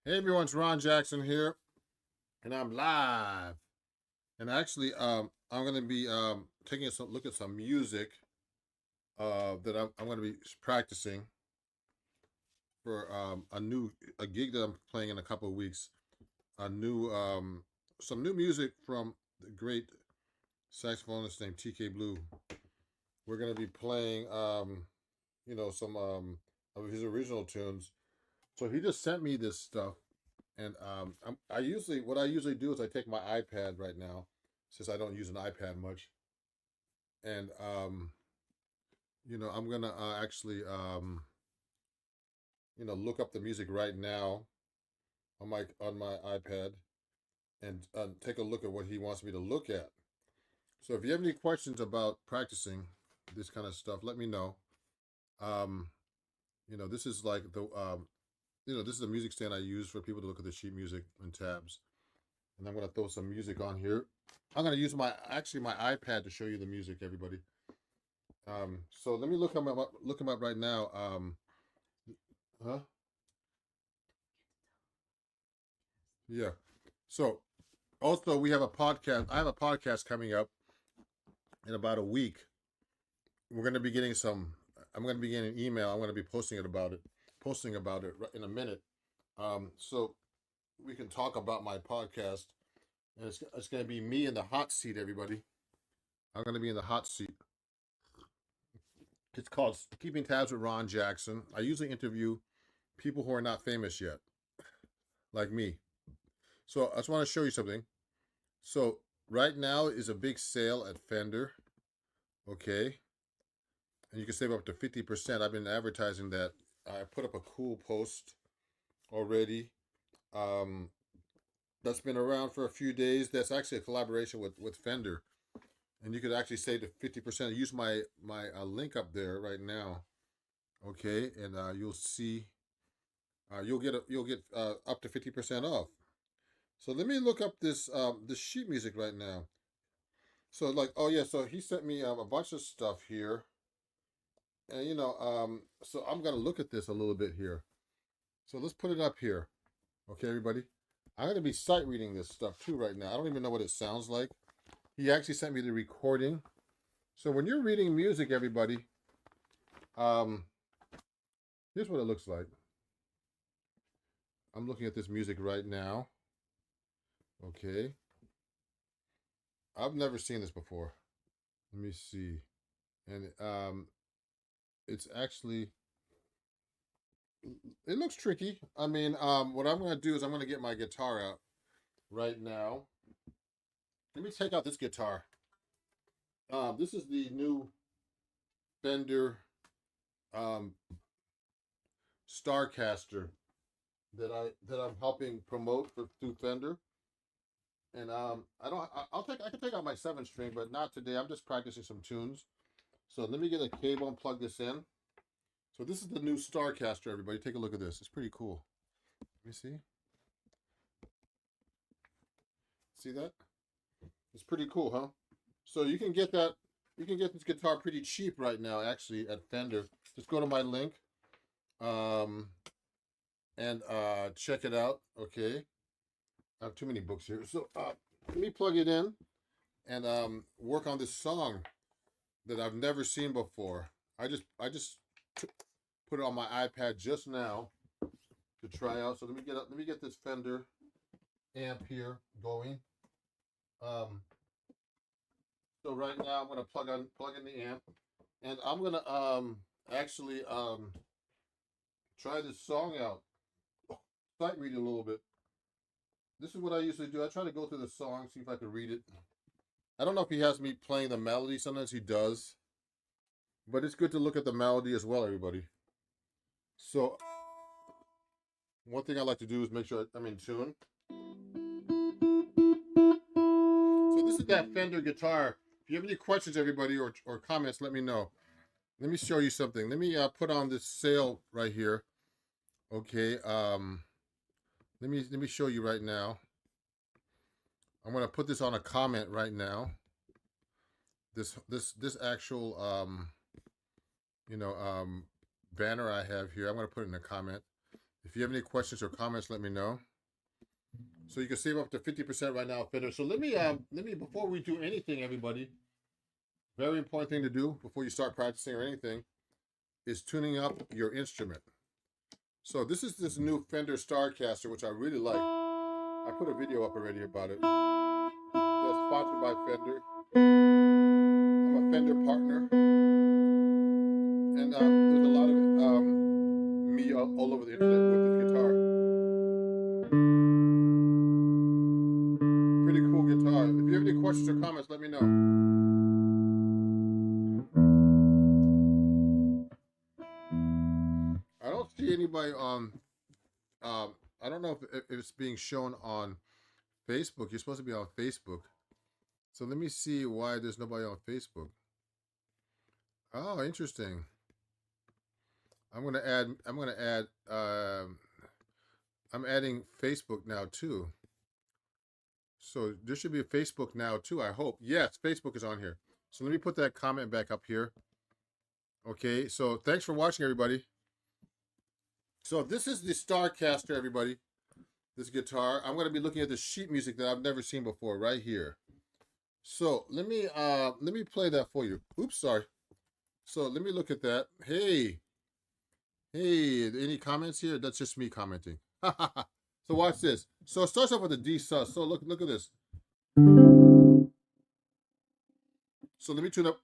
Hey everyone, it's Ron Jackson here, and I'm live. And actually, I'm going to be taking a look at some music that I'm going to be practicing for a gig that I'm playing in a couple of weeks. A new some new music from the great saxophonist named TK Blue. We're going to be playing some of his original tunes. So he just sent me this stuff. And what I usually do is I take my iPad right now, since I don't use an iPad much, and I'm gonna actually look up the music right now on my iPad and take a look at what he wants me to look at. So if you have any questions about practicing this kind of stuff, let me know. This is like this is a music stand I use for people to look at the sheet music and tabs. And I'm going to throw some music on here. I'm going to use my iPad to show you the music, everybody. So let me look him up right now. Huh? Yeah. So also we have a podcast. I have a podcast coming up in about a week. We're going to be getting I'm going to be getting an email. I'm going to be posting about it in a minute. So we can talk about my podcast. And it's going to be me in the hot seat, everybody. I'm going to be in the hot seat. It's called Keeping Tabs with Ron Jackson. I usually interview people who are not famous yet, like me. So I just want to show you something. So right now is a big sale at Fender. Okay. And you can save up to 50%. I've been advertising that. I put up a cool post already. That's been around for a few days. That's actually a collaboration with Fender. And you could actually save to 50%. Use my link up there right now. Okay, and you'll see you'll get up to 50% off. So let me look up this sheet music right now. So oh yeah, so he sent me a bunch of stuff here, and so I'm gonna look at this a little bit here. So let's put it up here. Okay, everybody. I'm gonna be sight reading this stuff too right now. I don't even know what it sounds like. He actually sent me the recording. So when you're reading music, everybody, here's what it looks like. I'm looking at this music right now. Okay. I've never seen this before. Let me see. And it's actually, it looks tricky. I mean, what I'm going to do is I'm going to get my guitar out right now. Let me take out this guitar. This is the new Fender Starcaster that I'm helping promote through Fender. And I can take out my 7-string, but not today. I'm just practicing some tunes. So let me get a cable and plug this in. So this is the new Starcaster, everybody. Take a look at this. It's pretty cool. Let me see. See that? It's pretty cool, huh? So you can get this guitar pretty cheap right now, actually, at Fender. Just go to my link, and check it out. Okay. I have too many books here. So let me plug it in and work on this song that I've never seen before. I just put it on my iPad just now to try out. So let me get this Fender amp here going. So right now I'm gonna plug in the amp, and I'm gonna actually try this song out. Sight read it a little bit. This is what I usually do. I try to go through the song, see if I can read it. I don't know if he has me playing the melody. Sometimes he does. But it's good to look at the melody as well, everybody. So one thing I like to do is make sure I'm in tune. So this is that Fender guitar. If you have any questions, everybody, or comments, let me know. Let me show you something. Let me put on this sale right here. Okay. Let me show you right now. I'm gonna put this on a comment right now. This actual banner I have here. I'm gonna put it in a comment. If you have any questions or comments, let me know. So you can save up to 50% right now, Fender. So let me before we do anything, everybody, very important thing to do before you start practicing or anything is tuning up your instrument. So this is this new Fender Starcaster, which I really like. I put a video up already about it. That's sponsored by Fender. I'm a Fender partner, and there's a lot of me all over the internet with this guitar. Pretty cool guitar. If you have any questions or comments, let me know. I don't see anybody on. I don't know if it's being shown on Facebook. You're supposed to be on Facebook. So let me see why there's nobody on Facebook. Oh, interesting. I'm adding Facebook now too. So there should be a Facebook now too, I hope. Yes, Facebook is on here. So let me put that comment back up here. Okay, so thanks for watching, everybody. So this is the Starcaster, everybody. This guitar. I'm going to be looking at the sheet music that I've never seen before right here. So let me play that for you. Oops, sorry. So let me look at that. Hey, any comments here? That's just me commenting. So watch this. So it starts off with a D sus. So look at this. So let me tune up.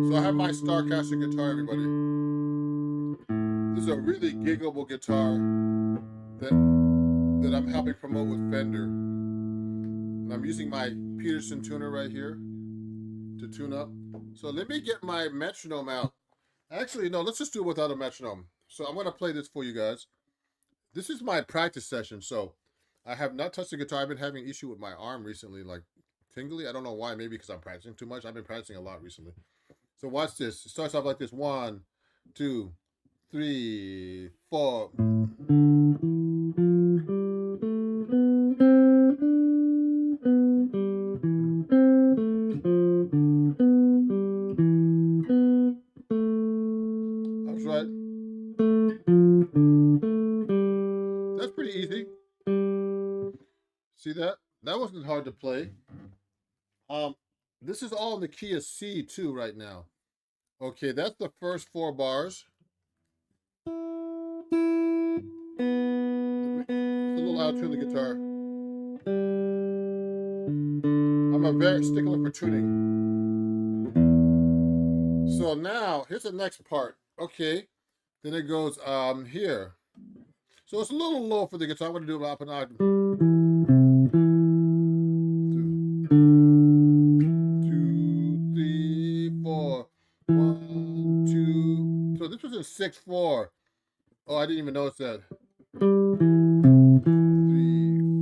So I have my Starcaster guitar, everybody. This is a really giggable guitar that I'm helping promote with Fender. And I'm using my Peterson tuner right here to tune up. So let me get my metronome out. Actually, no, let's just do it without a metronome. So I'm going to play this for you guys. This is my practice session. So I have not touched the guitar. I've been having an issue with my arm recently, like tingly. I don't know why. Maybe because I'm practicing too much. I've been practicing a lot recently. So watch this. It starts off like this. 1, 2, 3, 4. That's right. That's pretty easy. See that? That wasn't hard to play. This is all in the key of C too right now. Okay, that's the first 4 bars. It's a little out to the guitar. I'm a very stickler for tuning. So now here's the next part. Okay, then it goes here. So it's a little low for the guitar. I'm gonna do it up an octave. 2, 3, 4. 1, 2. So this was in 6/4. Oh, I didn't even notice that. 3,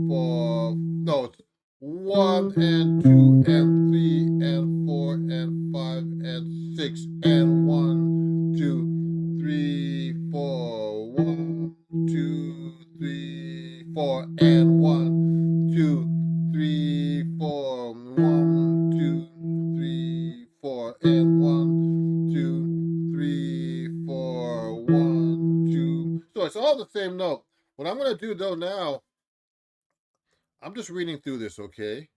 4. No, it's 1 and 2 and 3 and 4 and 5 and 6 and 1, 2, 3, 4. 1, 2, 3, 4 and 1, 2, 3, 4. 1, 2, 3, 4 and 1, 2, 3, 4. 1, 2. So it's all the same note. What I'm gonna do though now, I'm just reading through this, okay?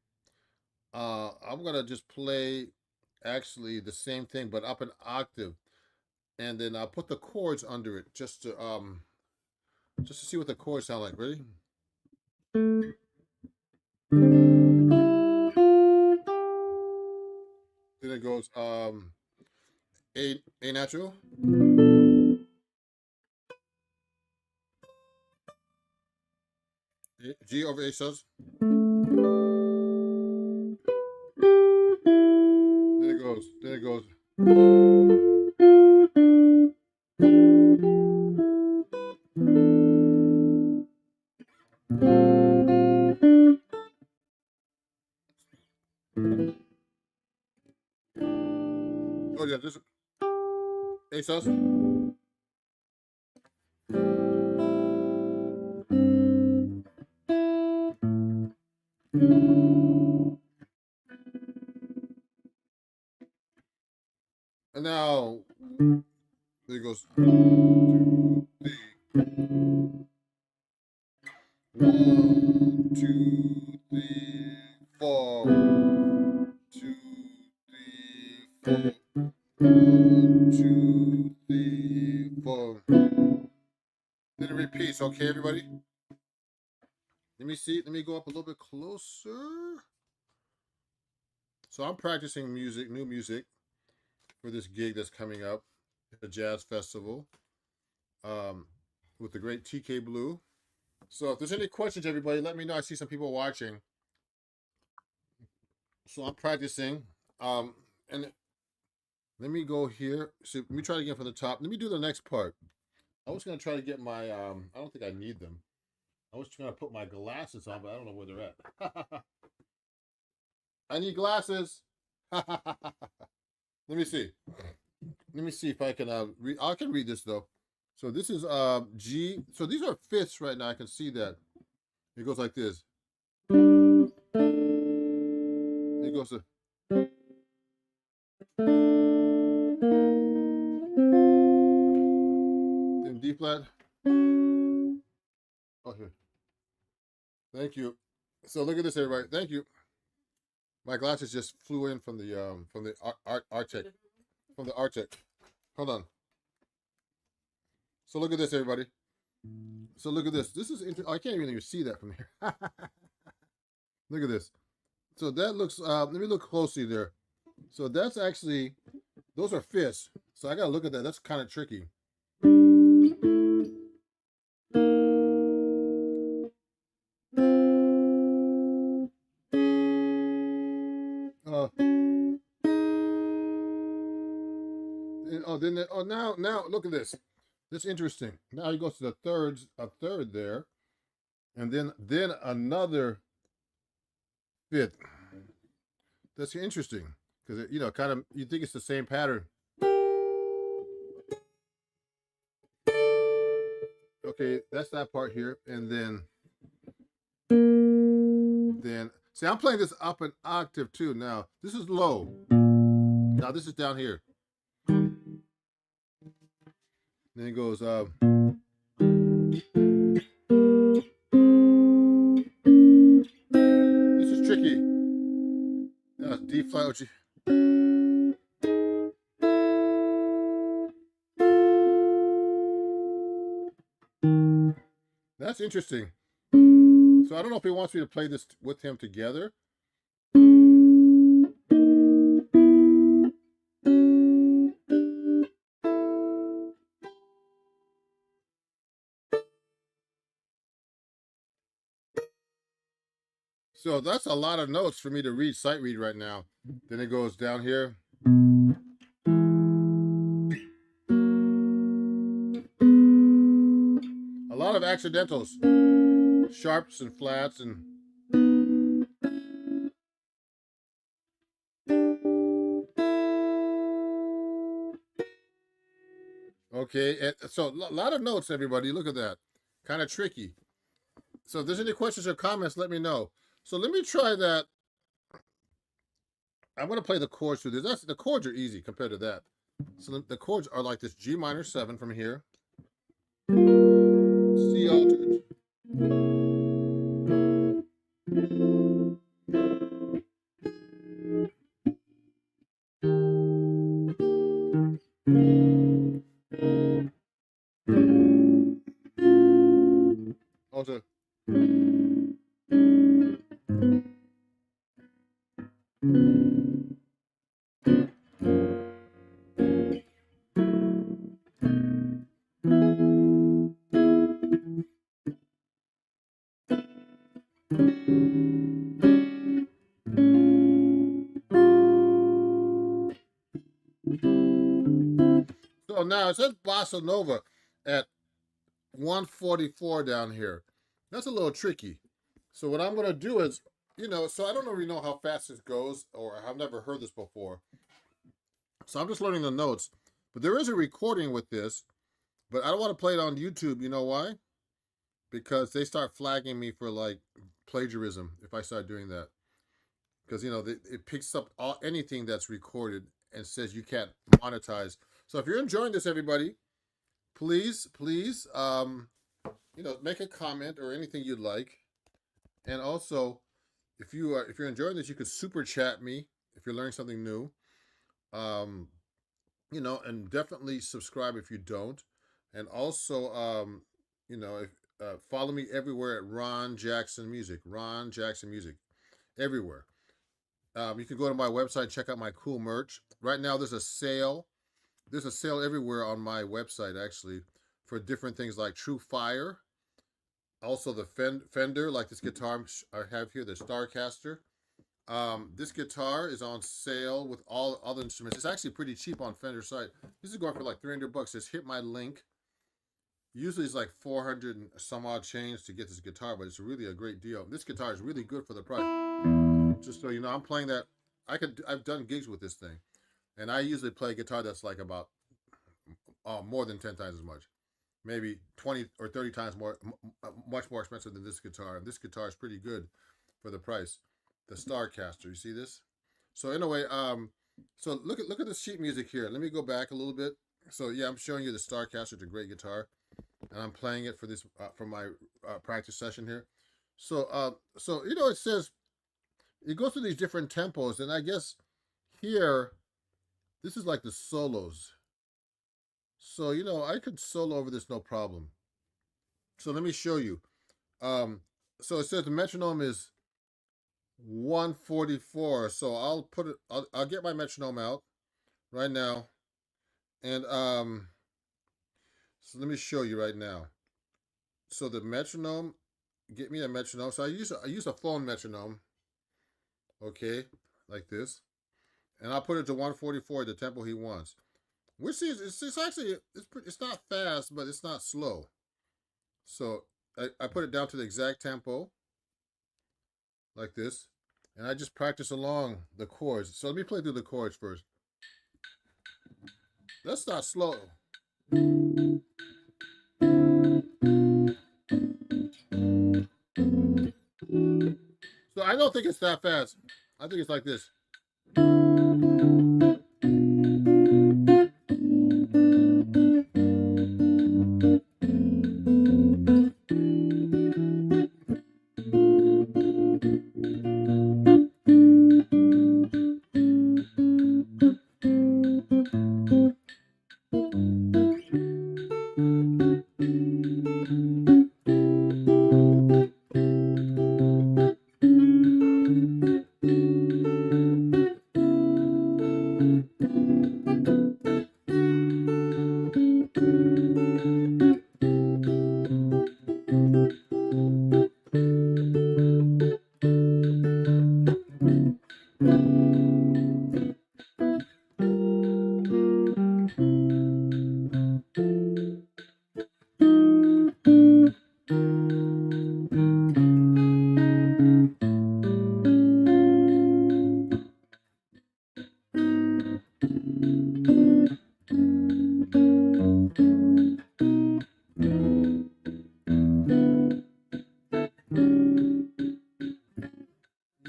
I'm gonna just play actually the same thing but up an octave, and then I'll put the chords under it just to see what the chords sound like. Ready? Then it goes A natural, G over A sus. Then it goes. Oh yeah, this A sus. And now, there goes 1, 2, 3. 1, 2, 3, 4. 2, 3, 4. 1, 2, 3, 4. Then it repeats, okay, everybody? Let me see. Let me go up a little bit closer. So I'm practicing music, new music, for this gig that's coming up, a jazz festival, with the great TK Blue. So if there's any questions, everybody, let me know. I see some people watching. So I'm practicing. And let me go here. So let me try it again from the top. Let me do the next part. I was going to try to get my, I don't think I need them. I was trying to put my glasses on, but I don't know where they're at. I need glasses. Let me see. Let me see if I can read. I can read this though. So this is G. So these are fifths right now. I can see that. It goes like this. It goes to. Then D flat. Oh, here. Thank you. So look at this, everybody. Thank you. My glasses just flew in from the Arctic. From the Arctic. Hold on. So look at this, everybody. So look at this. This is I can't even see that from here. Look at this. So that looks. Let me look closely there. So that's actually, those are fifths. So I gotta look at that. That's kind of tricky. Now look at this. This is interesting. Now he goes to the thirds, a third there, and then another fifth. That's interesting because kind of you think it's the same pattern. Okay, that's that part here, and then see, I'm playing this up an octave too. Now this is low. Now this is down here. Then it goes this is tricky. That's D flat. That's interesting. So I don't know if he wants me to play this with him together. So that's a lot of notes for me to read, sight read right now. Then it goes down here. A lot of accidentals, sharps and flats and. Okay, so a lot of notes, everybody. Look at that. Kind of tricky. So if there's any questions or comments, let me know. So let me try that. I'm going to play the chords through this. The chords are easy compared to that. So the chords are like this: G minor 7 from here, C altered, altered. So now it says bossa nova at 144 down here. That's a little tricky. So what I'm going to do is, so I don't really know how fast this goes, or I've never heard this before. So I'm just learning the notes. But there is a recording with this, but I don't want to play it on YouTube. You know why? Because they start flagging me for like plagiarism if I start doing that. Because, it picks up anything that's recorded and says you can't monetize. So if you're enjoying this, everybody, please, make a comment or anything you'd like. And also, if you're enjoying this, you could super chat me if you're learning something new. And definitely subscribe if you don't. And also, if follow me everywhere at Ron Jackson Music, everywhere. You can go to my website, check out my cool merch. Right now, there's a sale. There's a sale everywhere on my website, actually, for different things like True Fire. Also, the Fender, like this guitar I have here, the Starcaster. This guitar is on sale with all other instruments. It's actually pretty cheap on Fender's site. This is going for like $300. Just hit my link. Usually it's like 400 and some odd change to get this guitar, but it's really a great deal. This guitar is really good for the price. Just so you know, I'm playing that. I've done gigs with this thing, and I usually play a guitar that's like about more than 10 times as much, maybe 20 or 30 times more, much more expensive than this guitar. And this guitar is pretty good for the price. The Starcaster, you see this? So anyway, so look at the sheet music here. Let me go back a little bit. So yeah, I'm showing you the Starcaster. It's a great guitar, and I'm playing it for this for my practice session here. So it says it goes through these different tempos, and I guess here this is like the solos. So I could solo over this no problem. So let me show you. So it says the metronome is 144. So I'll get my metronome out right now, and so let me show you right now. So the metronome, get me a metronome. So I use a phone metronome, okay, like this, and I'll put it to 144, the tempo he wants. Which is it's not fast, but it's not slow. So I put it down to the exact tempo, like this, and I just practice along the chords. So let me play through the chords first. That's not slow. So I don't think it's that fast. I think it's like this.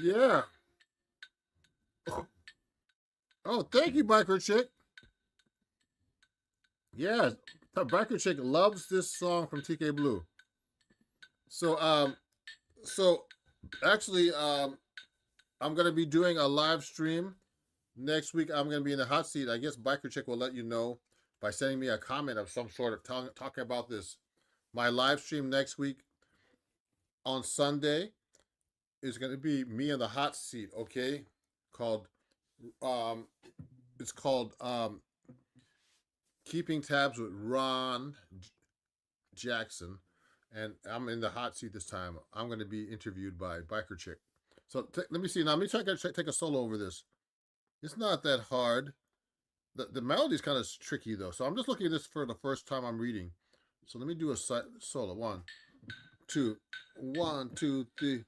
Yeah. Oh, thank you, Biker Chick. Yeah, the Biker Chick loves this song from TK Blue. So actually I'm gonna be doing a live stream next week. I'm gonna be in the hot seat. I guess Biker Chick will let you know by sending me a comment of some sort of talking about this. My live stream next week on Sunday is gonna be me in the hot seat. Okay, it's called Keeping Tabs with Ron Jackson, and I'm in the hot seat this time. I'm going to be interviewed by Biker Chick. So let me see now. Let me try to take a solo over this. It's not that hard. The melody is kind of tricky though. So I'm just looking at this for the first time I'm reading. So let me do a solo. 1, 2, 1, 2, 3.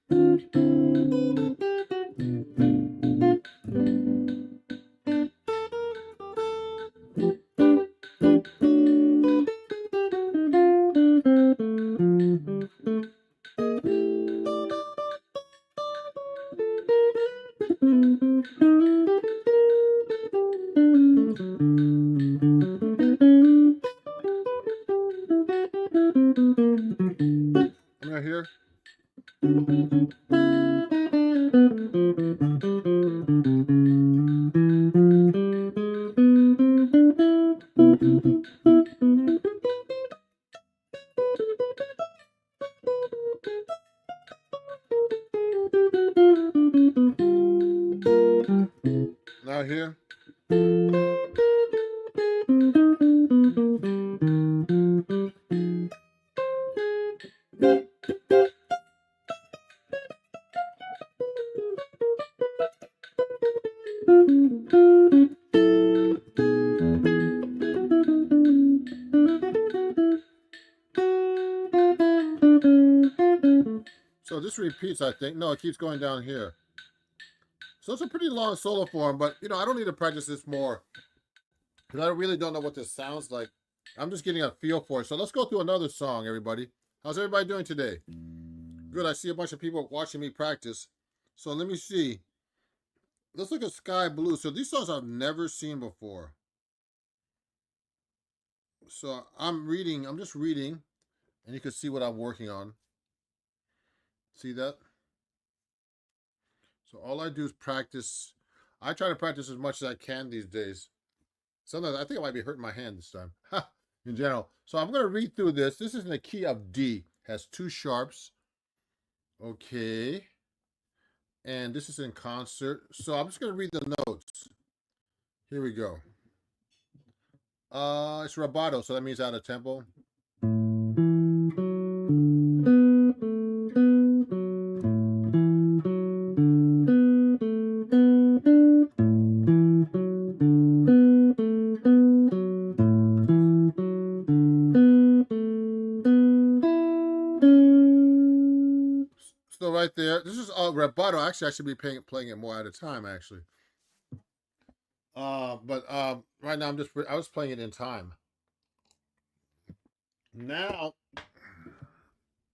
Now here. So this repeats, I think. No, it keeps going down here. So it's a pretty long solo form, but you know, I don't need to practice this more because I really don't know what this sounds like. I'm just getting a feel for it. So let's go through another song, everybody. How's everybody doing today? Good. I see a bunch of people watching me practice. So let me see. Let's look at Sky Blue. So these songs I've never seen before. So I'm just reading, and you can see what I'm working on. See that? So all I do is practice. I try to practice as much as I can these days. Sometimes I think I might be hurting my hand this time in general. So I'm going to read through this. This is in the key of D. Has 2 sharps. Okay. And this is in concert. So I'm just going to read the notes. Here we go. It's rubato, so that means out of tempo. So right there, this is rubato. Actually, I should be playing it more at a time, actually. But right now I was playing it in time. Now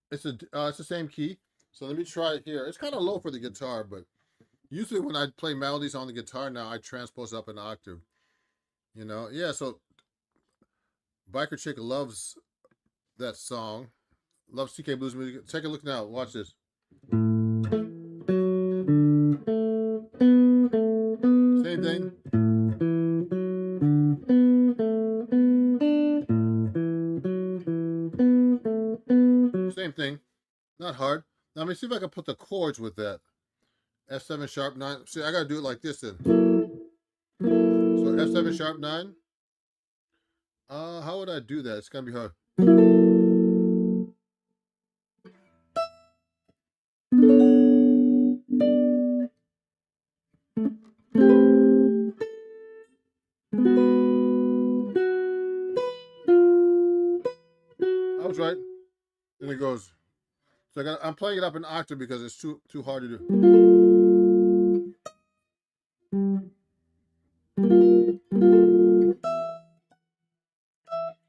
it's the same key. So let me try it here. It's kind of low for the guitar, but usually when I play melodies on the guitar now, I transpose up an octave. You know, yeah. So Biker Chick loves that song. Loves TK Blues music. Take a look now. Watch this. Same thing. Same thing. Not hard. Now let me see if I can put the chords with that. F7 sharp 9. See, I gotta do it like this then. So F7 sharp 9. How would I do that? It's gonna be hard. I was right. Then it goes. So I'm playing it up an octave because it's too hard to do.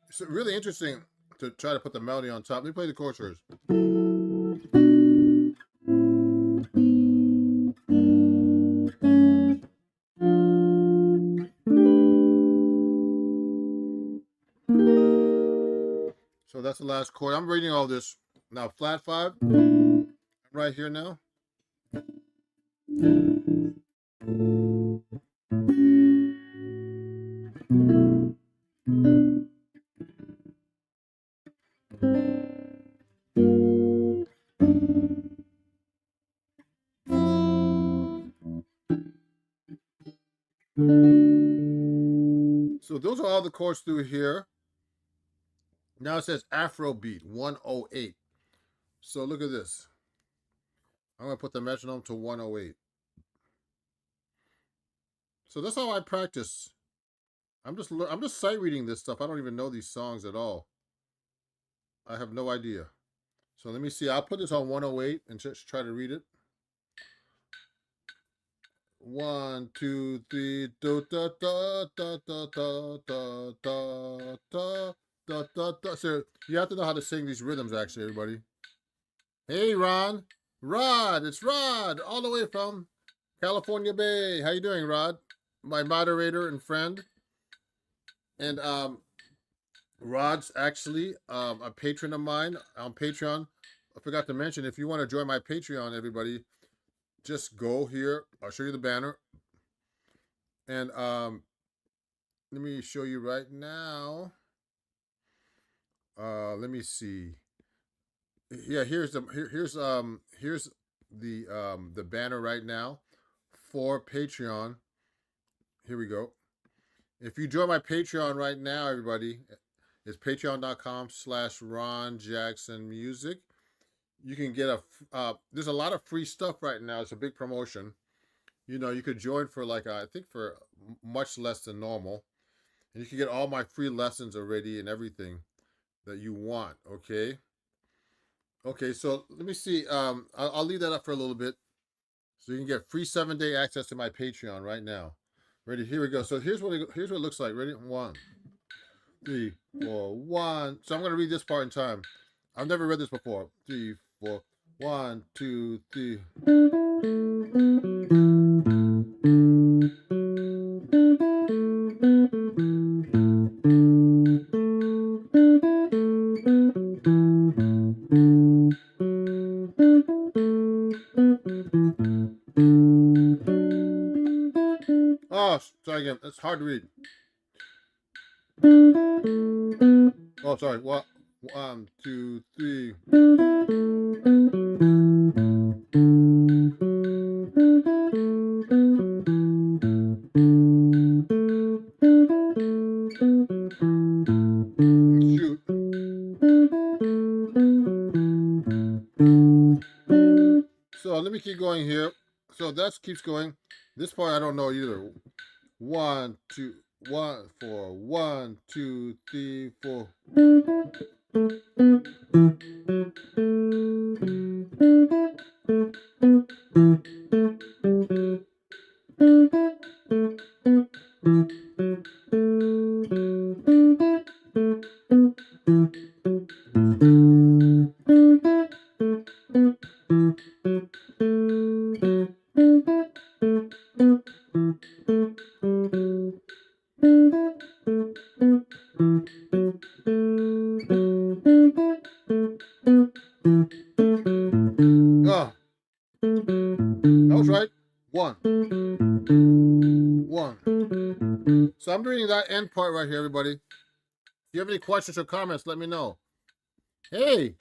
It's really interesting to try to put the melody on top. Let me play the chords first. So that's the last chord. I'm reading all this. Now flat 5. I'm right here now. So those are all the chords through here. Now it says Afrobeat 108. So look at this. I'm gonna put the metronome to 108. So that's how I practice. I'm just sight reading this stuff. I don't even know these songs at all. I have no idea. So let me see. I'll put this on 108 and just try to read it. 1, 2, 3, da da da da da da da da da da da da. So you have to know how to sing these rhythms, actually, everybody. Hey, Ron. Rod, it's Rod, all the way from California Bay. How you doing, Rod? My moderator and friend. And Rod's actually a patron of mine on Patreon. I forgot to mention, if you want to join my Patreon, everybody, just go here. I'll show you the banner. And let me show you right now. Let me see. Yeah, here's the banner right now for Patreon. Here we go. If you join my Patreon right now, everybody, it's patreon.com/RonJacksonMusic. You can get there's a lot of free stuff right now. It's a big promotion. You know, you could join for like, I think for much less than normal. And you can get all my free lessons already and everything that you want, okay? Okay, so let me see. I'll leave that up for a little bit. So you can get free 7-day access to my Patreon right now. Ready? Here we go. So here's what it looks like. Ready? 1, 3, 4, 1. So I'm gonna read this part in time. I've never read this before. 3, 4, 1, 2, 3. Oh, sorry again. It's hard to read. Oh, sorry. What? 1, 2, 3. Shoot. So let me keep going here. So that keeps going. This part I don't know either. 1, 2, 1, 4, 1, 2, 3, 4. Oh, that was right. 1, 1. So I'm doing that end part right here, everybody. If you have any questions or comments, let me know. Hey,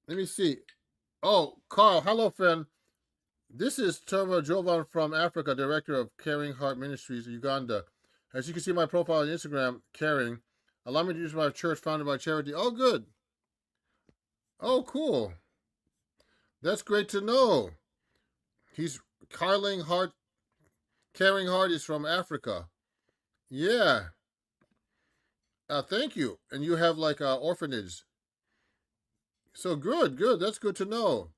let me see. Oh, Carl, hello, friend. This is Terma Jovan from Africa, director of Caring Heart Ministries, Uganda. As you can see my profile on Instagram, Caring. Allow me to use my church founded by charity. Oh, good. Oh, cool. That's great to know. He's Caring Heart is from Africa. Yeah. Thank you. And you have like orphanage. So good. That's good to know.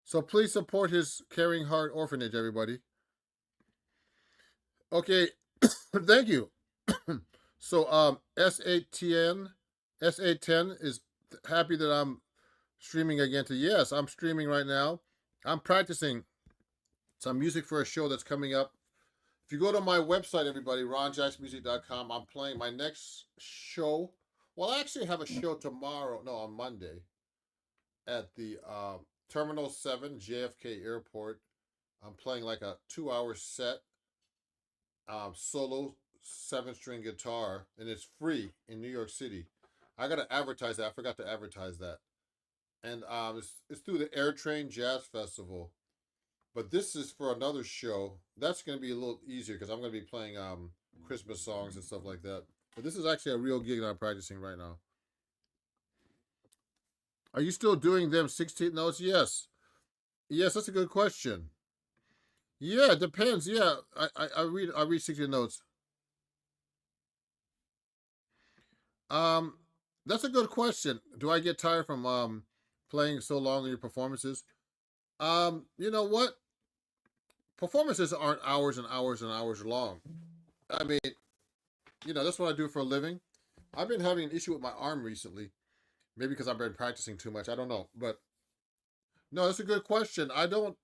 So please support his Caring Heart Orphanage, everybody. Okay. Thank you. So S810 is happy that I'm streaming again to yes, I'm streaming right now. I'm practicing some music for a show that's coming up. If you go to my website, everybody, ronjacksmusic.com, I'm playing my next show. Well, I actually have a show tomorrow, no, on Monday at the Terminal 7 JFK Airport. I'm playing like a 2-hour set, solo 7-string guitar, and it's free in New York City. I got to advertise that. I forgot to advertise that. And it's through the Air Train Jazz Festival. But this is for another show. That's going to be a little easier because I'm going to be playing Christmas songs and stuff like that. But this is actually a real gig that I'm practicing right now. Are you still doing them 16th notes? Yes. Yes, that's a good question. Yeah, it depends. Yeah, I read 16 notes. That's a good question. Do I get tired from playing so long in your performances? You know what? Performances aren't hours and hours and hours long. I mean, that's what I do for a living. I've been having an issue with my arm recently. Maybe because I've been practicing too much. I don't know. But no, that's a good question. I don't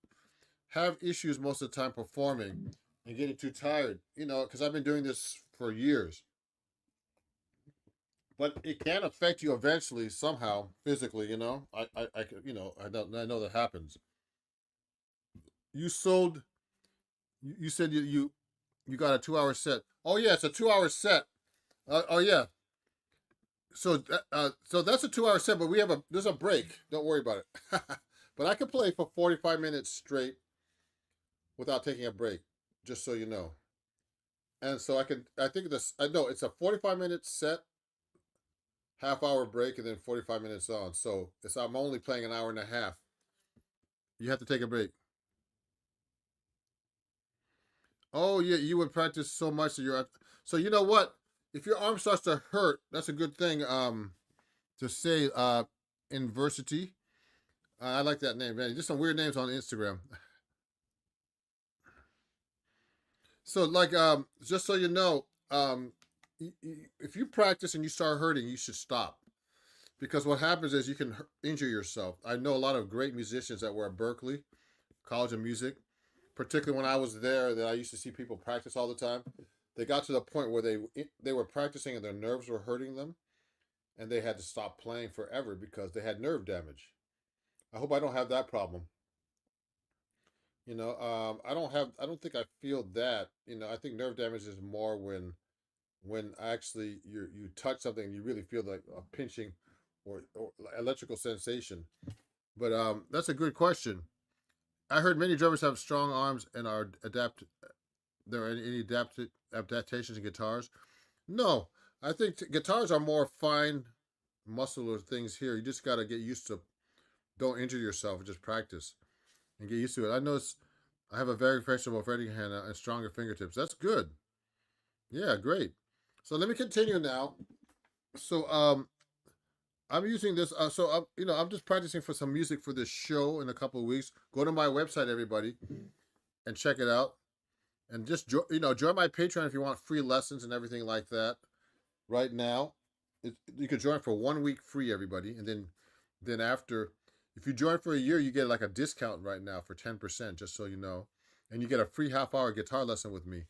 have issues most of the time performing and getting too tired, because I've been doing this for years. But it can affect you eventually somehow physically, I know that happens. You sold, you said you You got a 2-hour set. Oh yeah, it's a 2-hour set. Oh yeah. So so that's a 2-hour set, but there's a break. Don't worry about it. But I can play for 45 minutes straight without taking a break, just so you know. And so I think this, I know it's a 45-minute set, half-hour break, and then 45 minutes on. So I'm only playing an hour and a half. You have to take a break. Oh yeah, you would practice so much that so you know what? If your arm starts to hurt, that's a good thing to say inversity. I like that name, man. Just some weird names on Instagram. So like just so you know, if you practice and you start hurting, you should stop. Because what happens is you can injure yourself. I know a lot of great musicians that were at Berklee College of Music, particularly when I was there, that I used to see people practice all the time. They got to the point where they were practicing and their nerves were hurting them, and they had to stop playing forever because they had nerve damage. I hope I don't have that problem. You know, I don't think I feel that. You know, I think nerve damage is more when actually you touch something and you really feel like a pinching or electrical sensation. But that's a good question. I heard many drummers have strong arms and are adapt. There are any adaptations in guitars? No, I think guitars are more fine muscular things here. You just got to get used to. Don't injure yourself. Just practice and get used to it. I notice I have a very flexible fretting hand and stronger fingertips. That's good. Yeah, great. So let me continue now. So I'm using this. So I'm just practicing for some music for this show in a couple of weeks. Go to my website, everybody, and check it out. And just join my Patreon if you want free lessons and everything like that. Right now, you can join for 1 week free, everybody, and then after, if you join for a year, you get like a discount right now for 10%, just so you know, and you get a free half-hour guitar lesson with me.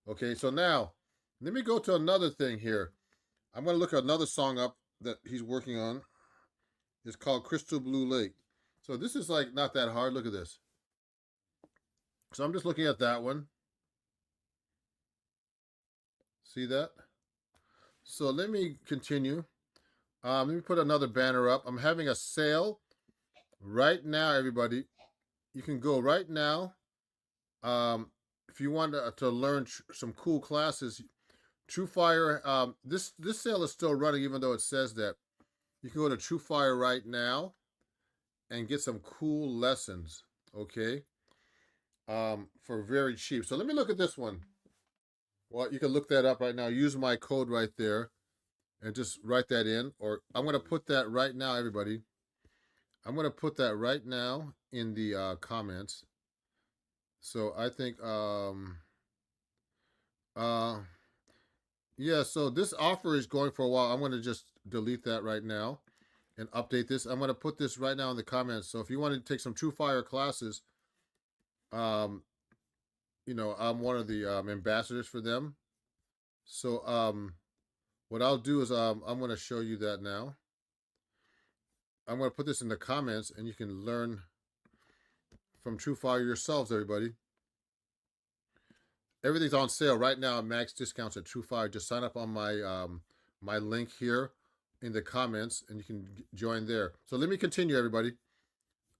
Okay, so now let me go to another thing here. I'm going to look at another song up that he's working on. It's called Crystal Blue Lake. So this is like not that hard. Look at this. So I'm just looking at that one. See that? So let me continue. Let me put another banner up. I'm having a sale right now, everybody. You can go right now. If you want to learn some cool classes, TrueFire. This sale is still running, even though it says that. You can go to TrueFire right now and get some cool lessons. Okay. For very cheap. So let me look at this one. Well, you can look that up right now. Use my code right there and just write that in. Or I'm going to put that right now, everybody. I'm going to put that right now in the comments. So I think, yeah, so this offer is going for a while. I'm going to just delete that right now and update this. I'm going to put this right now in the comments. So if you want to take some TrueFire classes, I'm one of the ambassadors for them. So what I'll do is I'm going to show you that now. I'm going to put this in the comments, and you can learn from TrueFire yourselves, everybody. Everything's on sale right now. Max discounts at TrueFire. Just sign up on my link here in the comments, and you can join there. So let me continue, everybody.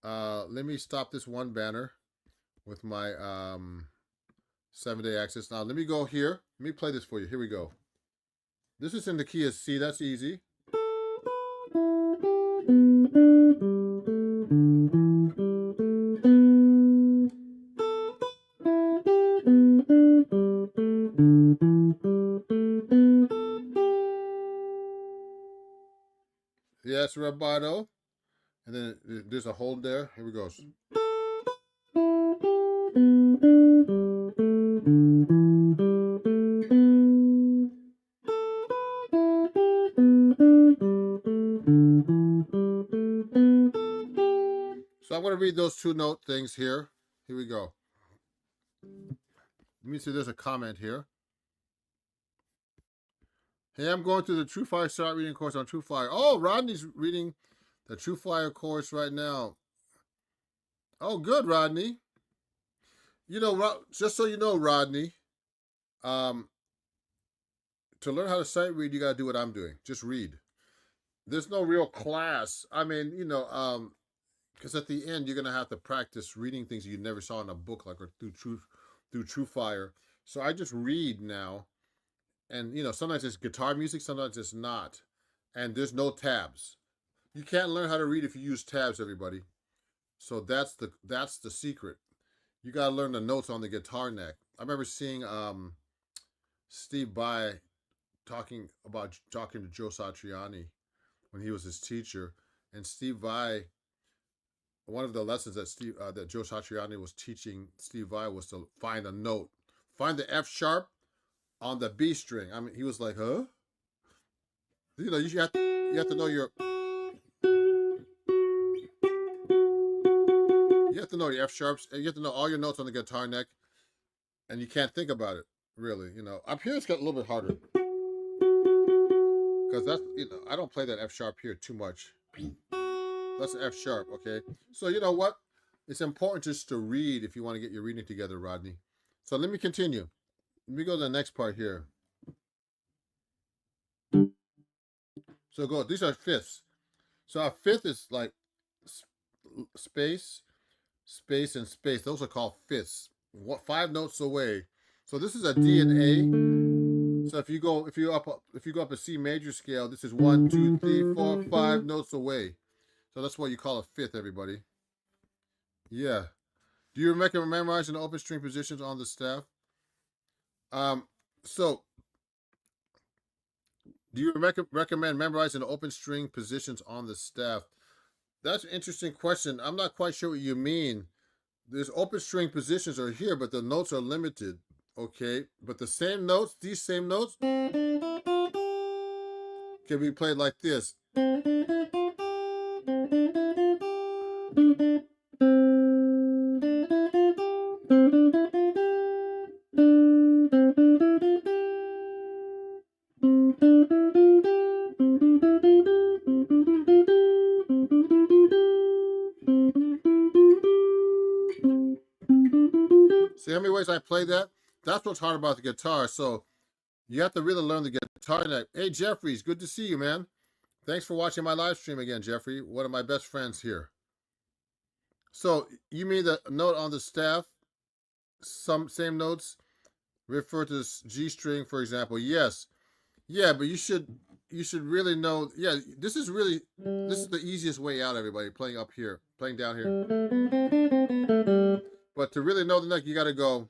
Let me stop this one banner with my 7-day access. Now let me go here. Let me play this for you. Here we go. This is in the key of C. That's easy. Yeah, it's rubato. And then there's a hold there. Here we go. So I'm going to read those 2-note things here. Here we go. Let me see, there's a comment here. Hey, I'm going through the TrueFire Start Reading course on TrueFire. Oh, Rodney's reading the TrueFire course right now. Oh, good, Rodney. You know, just so you know, Rodney, Um, to learn how to sight read, you got to do what I'm doing. Just read. There's no real class. I mean, because at the end you're gonna have to practice reading things you never saw in a book, like or through True Fire. So I just read now, and sometimes it's guitar music, sometimes it's not, and there's no tabs. You can't learn how to read if you use tabs, everybody. So that's the secret. You gotta learn the notes on the guitar neck. I remember seeing Steve Vai talking to Joe Satriani when he was his teacher, and Steve Vai, one of the lessons that Joe Satriani was teaching Steve Vai was to find a note, find the F sharp on the B string. I mean, he was like, huh? You have to know your you have to know your F sharps, and you have to know all your notes on the guitar neck, and you can't think about it really. Up here it's got a little bit harder because I don't play that F sharp here too much. That's an F sharp, okay? So you know what? It's important just to read if you want to get your reading together, Rodney. So let me continue. Let me go to the next part here. So these are fifths. So a fifth is like space, space, and space. Those are called fifths. 5 notes away. So this is a D and A. So if you go up a C major scale, this is 1, 2, 3, 4, 5 notes away. So that's what you call a fifth, everybody. Yeah. Do you recommend memorizing the open string positions on the staff? So do you recommend memorizing the open string positions on the staff? That's an interesting question. I'm not quite sure what you mean. There's open string positions are here, but the notes are limited. Okay, but these same notes can be played like this. See how many ways I play that? That's what's hard about the guitar. So you have to really learn the guitar neck. Hey, Jeffries, good to see you, man. Thanks for watching my live stream again, Jeffrey. One of my best friends here. So you mean the note on the staff, some same notes refer to the G string, for example? Yes. Yeah, but you should really know. Yeah, this is the easiest way out, everybody, playing up here, playing down here. But to really know the neck, you got to go.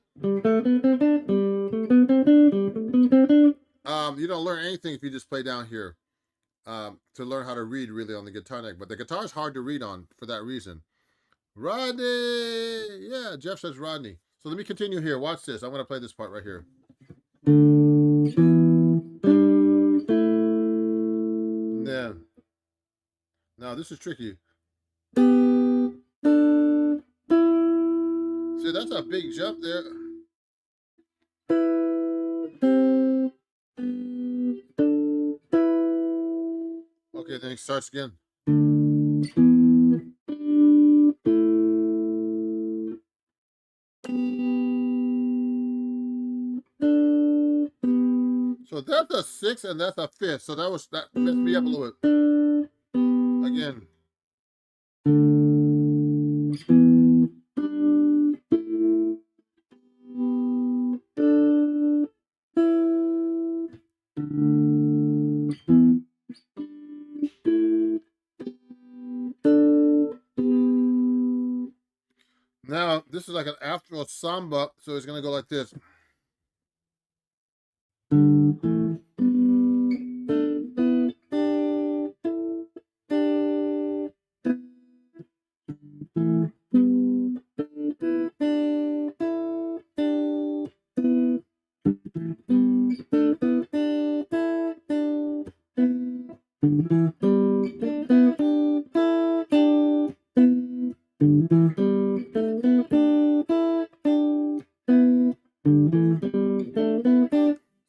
You don't learn anything if you just play down here. To learn how to read really on the guitar neck, but the guitar is hard to read on for that reason. Rodney, yeah, Jeff says Rodney. So let me continue here. Watch this. I'm going to play this part right here. Then, now this is tricky. See, that's a big jump there. Okay, then it starts again. So that's a 6 and that's a 5th. So that messed me up a little bit. Again. Now, this is like an after samba, so it's going to go like this.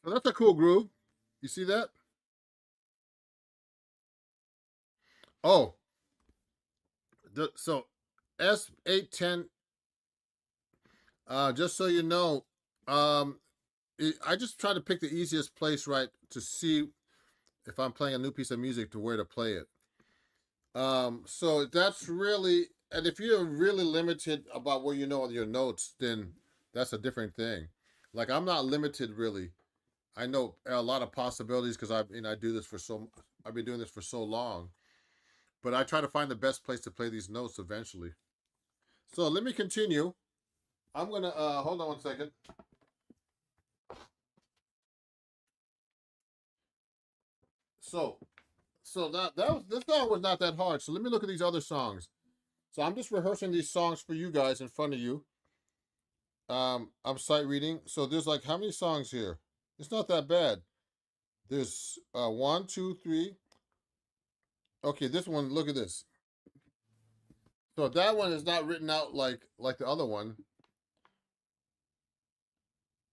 So that's a cool groove. You see that? Oh, so S810. Just so you know, I just try to pick the easiest place, right, to see if I'm playing a new piece of music to where to play it. So that's really, and if you're really limited about what you know on your notes, then that's a different thing. Like I'm not limited really. I know a lot of possibilities because I do this for I've been doing this for so long. But I try to find the best place to play these notes eventually. So let me continue. I'm gonna hold on one second. So this song was not that hard. So let me look at these other songs. So I'm just rehearsing these songs for you guys in front of you. I'm sight reading. So there's like how many songs here? It's not that bad. There's one, two, three. Okay, this one. Look at this. So that one is not written out like the other one.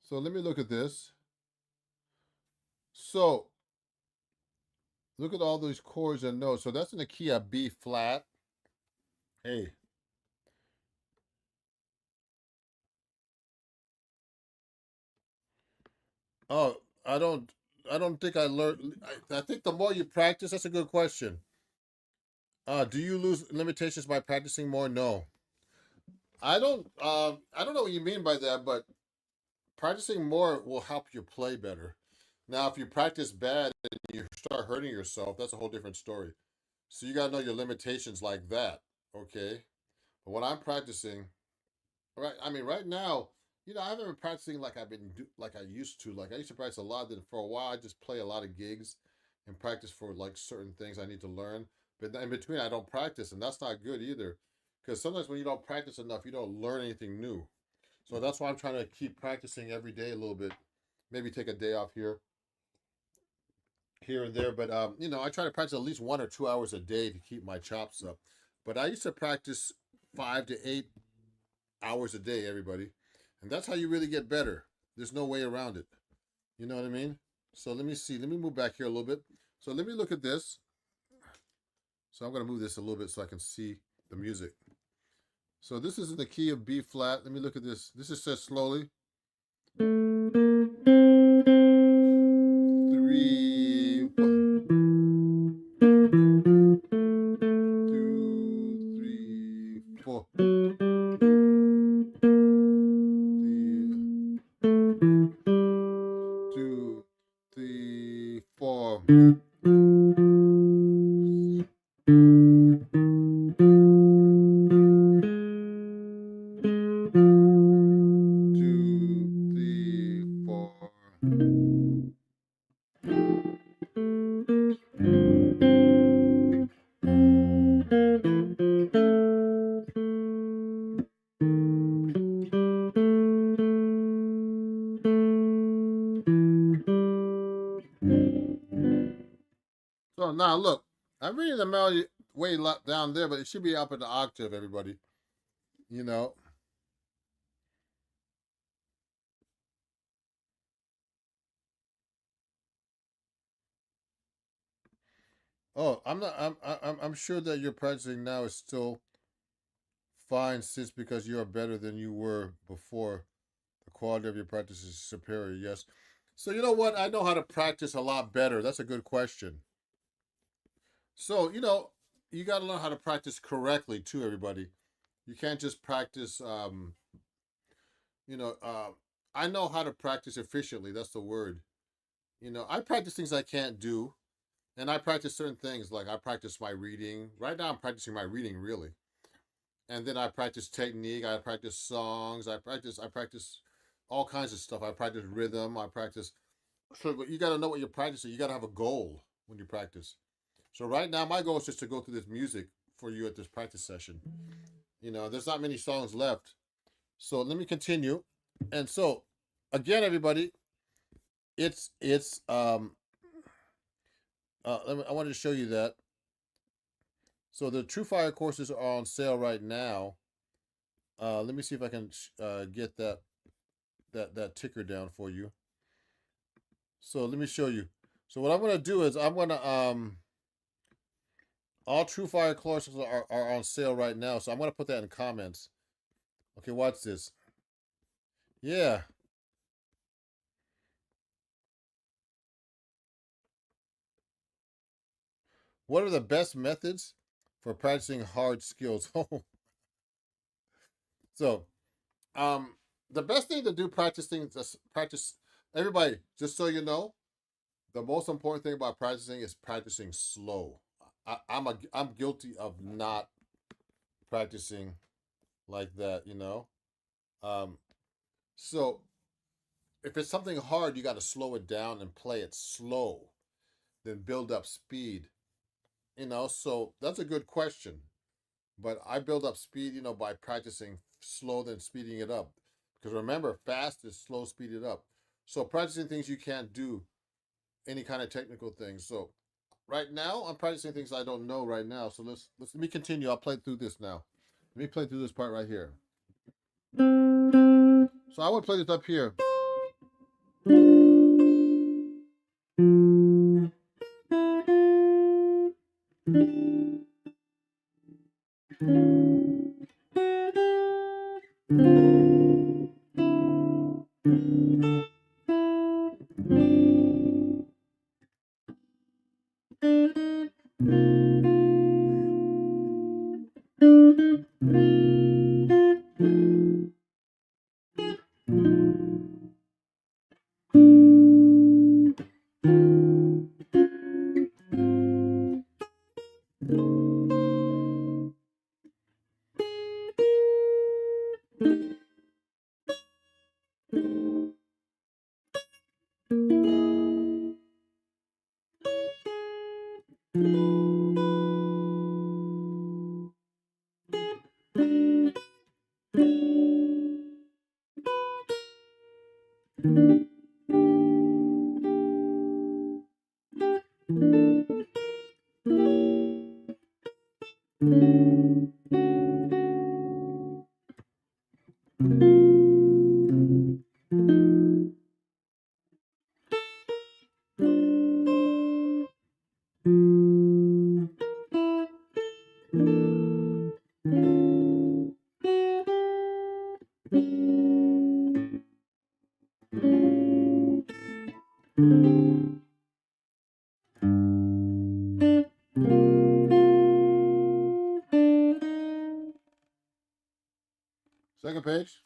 So let me look at this. So look at all those chords and notes. So that's in the key of B flat. Hey. Oh, I don't think I learned. I think the more you practice, that's a good question. Do you lose limitations by practicing more? No. I don't know what you mean by that, but practicing more will help you play better. Now, if you practice bad and you start hurting yourself, that's a whole different story. So you gotta know your limitations like that, okay? But when I'm practicing, right, I mean, right now, I haven't been practicing like like I used to. Like I used to practice a lot. Then for a while, I just play a lot of gigs and practice for like certain things I need to learn. But in between, I don't practice, and that's not good either. Because sometimes when you don't practice enough, you don't learn anything new. So that's why I'm trying to keep practicing every day a little bit. Maybe take a day off here and there. But I try to practice at least 1 or 2 hours a day to keep my chops up. But I used to practice 5 to 8 hours a day, everybody. And that's how you really get better. There's no way around it. You know what I mean? So let me see. Let me move back here a little bit. So let me look at this. So I'm going to move this a little bit so I can see the music. So this is in the key of B flat. Let me look at this. This is says slowly. 3, 4. 2, 3, 4. 2, 3, 4. 2, 3, 4. So now look, I'm reading the melody way down there, but it should be up in the octave, everybody. You know. Oh, I'm not. I'm sure that your practicing now is still fine, sis, because you are better than you were before. The quality of your practice is superior. Yes. So you know what? I know how to practice a lot better. That's a good question. So you got to learn how to practice correctly too, everybody. You can't just practice. You know. I know how to practice efficiently. That's the word. I practice things I can't do. And I practice certain things, like I practice my reading. Right now, I'm practicing my reading really, and then I practice technique. I practice songs. I practice all kinds of stuff. I practice rhythm. I practice. So, but you got to know what you're practicing. You got to have a goal when you practice. So right now, my goal is just to go through this music for you at this practice session. There's not many songs left, so let me continue. And so, again, everybody, it's I wanted to show you that. So the True Fire courses are on sale right now. Let me see if I can get that ticker down for you. So let me show you. So what I'm gonna do is I'm gonna all True Fire courses are on sale right now. So I'm gonna put that in comments. Okay, watch this. Yeah. What are the best methods for practicing hard skills? So, um, the best thing to do practicing, practice. Everybody, just so you know, the most important thing about practicing is practicing slow. I'm guilty of not practicing like that, you know. Um, so if it's something hard, you got to slow it down and play it slow, then build up speed. You know, so that's a good question. But I build up speed, you know, by practicing slow, then speeding it up. Because remember, fast is slow, speed it up. So practicing things you can't do, any kind of technical things. So right now, I'm practicing things I don't know right now. So let me continue. I'll play through this now. Let me play through this part right here. So I would play this up here. Second page.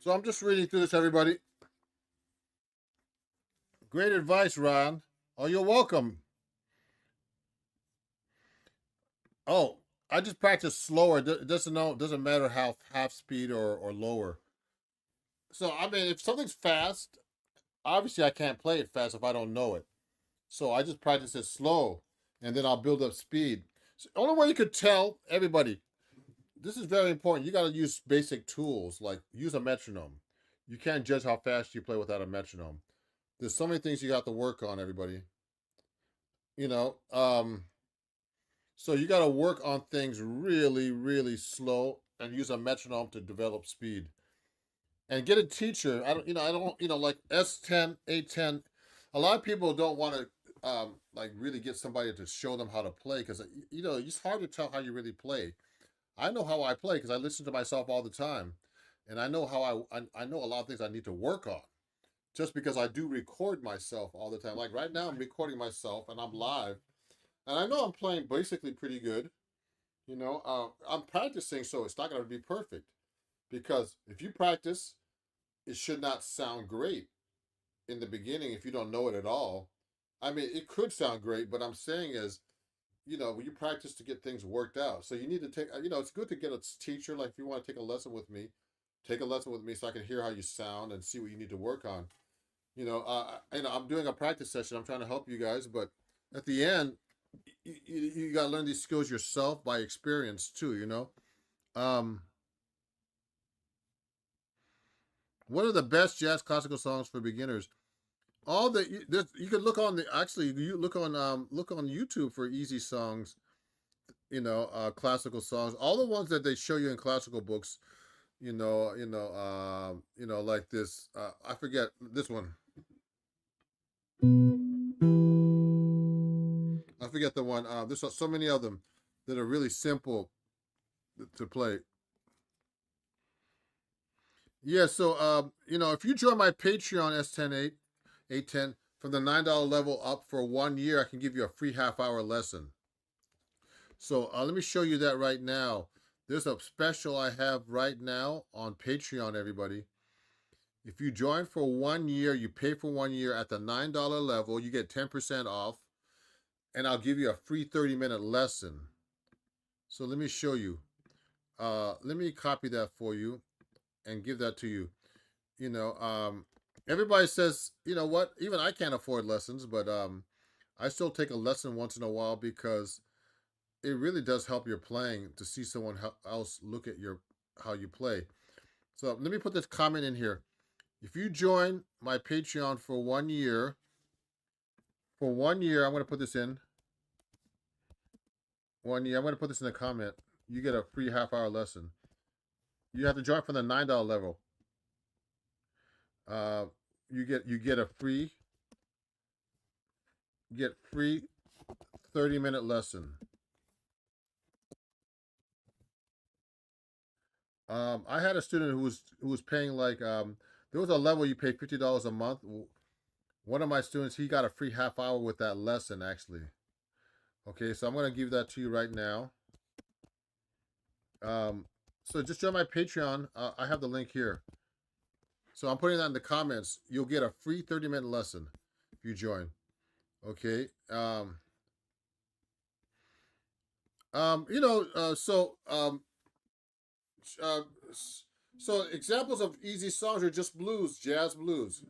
So I'm just reading through this, everybody. Great advice, Ron. Oh, you're welcome. Oh, I just practice slower. It doesn't matter how half speed or lower. So I mean, if something's fast, obviously I can't play it fast if I don't know it. So I just practice it slow, and then I'll build up speed. So the only way you could tell everybody, this is very important. You got to use basic tools like use a metronome. You can't judge how fast you play without a metronome. There's so many things you got to work on, everybody. You know, so you got to work on things really, really slow and use a metronome to develop speed. And get a teacher. I don't, like S10, A10. A lot of people don't want to, like really get somebody to show them how to play because, it's hard to tell how you really play. I know how I play because I listen to myself all the time, and I know how I know a lot of things I need to work on. Just because I do record myself all the time. Like right now, I'm recording myself and I'm live, and I know I'm playing basically pretty good. I'm practicing, so it's not going to be perfect because if you practice, it should not sound great in the beginning if you don't know it at all. I mean, it could sound great, but I'm saying is, when you practice to get things worked out. So you need to take, it's good to get a teacher. Like if you want to take a lesson with me, take a lesson with me so I can hear how you sound and see what you need to work on. I'm doing a practice session. I'm trying to help you guys, but at the end, you got to learn these skills yourself by experience too. Um, what are the best jazz classical songs for beginners? All the you can look on the actually you look on YouTube for easy songs. classical songs, all the ones that they show you in classical books, like this. I forget this one. I forget the one. There's so many of them that are really simple to play. Yeah, so if you join my Patreon S10 810 from the $9 level up for 1 year, I can give you a free half-hour lesson. So let me show you that right now. There's a special I have right now on Patreon, everybody. If you join for 1 year, you pay for 1 year at the $9 level, you get 10% off, and I'll give you a free 30-minute lesson. So let me show you. Let me copy that for you and give that to you. Everybody says, you know what, even I can't afford lessons, but I still take a lesson once in a while because it really does help your playing to see someone else look at how you play. So let me put this comment in here. If you join my Patreon for 1 year, I'm going to put this in. 1 year, I'm going to put this in the comment. You get a free half-hour lesson. You have to join from the $9 level. You get a free 30-minute lesson. I had a student who was paying like there was a level you pay $50 a month. One of my students, he got a free half-hour with that lesson actually. Okay, so I'm gonna give that to you right now. So just join my Patreon. I have the link here. So I'm putting that in the comments. You'll get a free 30-minute lesson if you join. Okay. So examples of easy songs are just blues, jazz blues.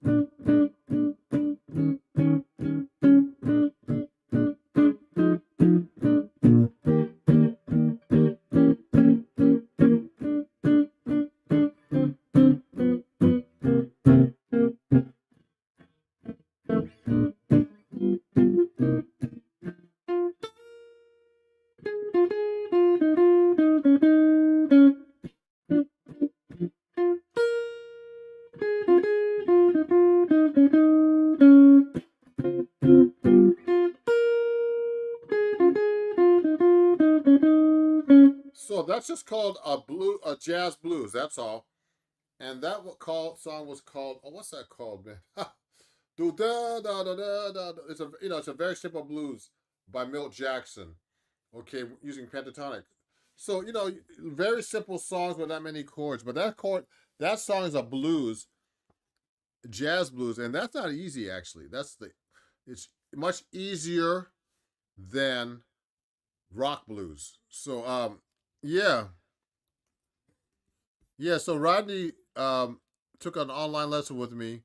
So that's just called a jazz blues. That's all. And that song was called. Oh, what's that called, man? Do da da da da da. It's a very simple blues by Milt Jackson. Okay, using pentatonic. So very simple songs with not many chords. But that song is a blues, jazz blues, and that's not easy actually. It's much easier than rock blues. So yeah. So Rodney took an online lesson with me.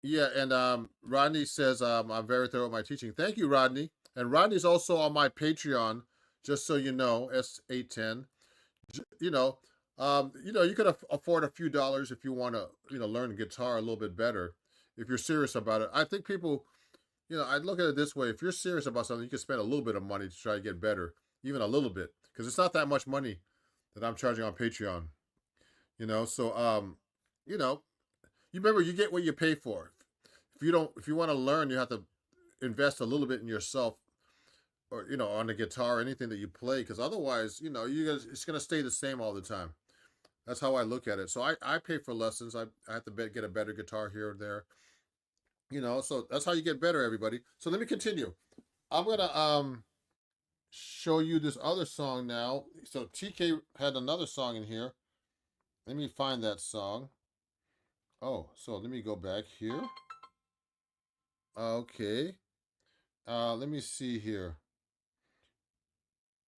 Yeah, and Rodney says I'm very thorough with my teaching. Thank you, Rodney. And Rodney's also on my Patreon, just so you know, S810. You could afford a few dollars if you want to, learn guitar a little bit better. If you're serious about it, I think people, I'd look at it this way: if you're serious about something, you can spend a little bit of money to try to get better, even a little bit, because it's not that much money that I'm charging on Patreon. So you remember, you get what you pay for. If you want to learn, you have to invest a little bit in yourself, or on the guitar or anything that you play, because otherwise, it's gonna stay the same all the time. That's how I look at it. So I pay for lessons. I have to get a better guitar here and there. So that's how you get better, everybody. So let me continue. I'm gonna show you this other song now. So TK had another song in here. Let me find that song. Oh, so let me go back here. Okay. Let me see here.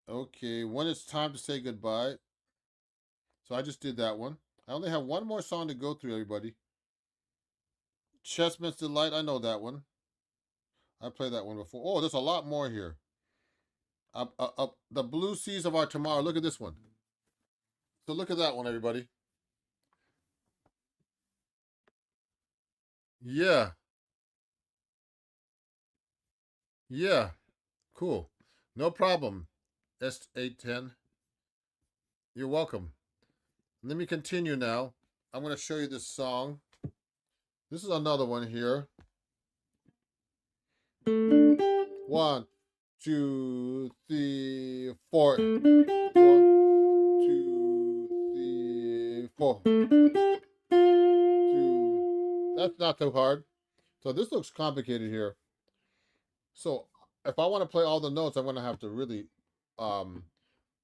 Okay, when it's time to say goodbye. So I just did that one. I only have one more song to go through, everybody. Chessman's Delight, I know that one. I played that one before. Oh, there's a lot more here. The Blue Seas of Our Tomorrow. Look at this one. So look at that one, everybody. Yeah. Yeah. Cool. No problem. S810. You're welcome. Let me continue now. I'm going to show you this song. This is another one here. 1, 2, 3, 4. 1, 2, 3, 4. 2. That's not too hard. So this looks complicated here. So if I want to play all the notes, I'm going to have to really,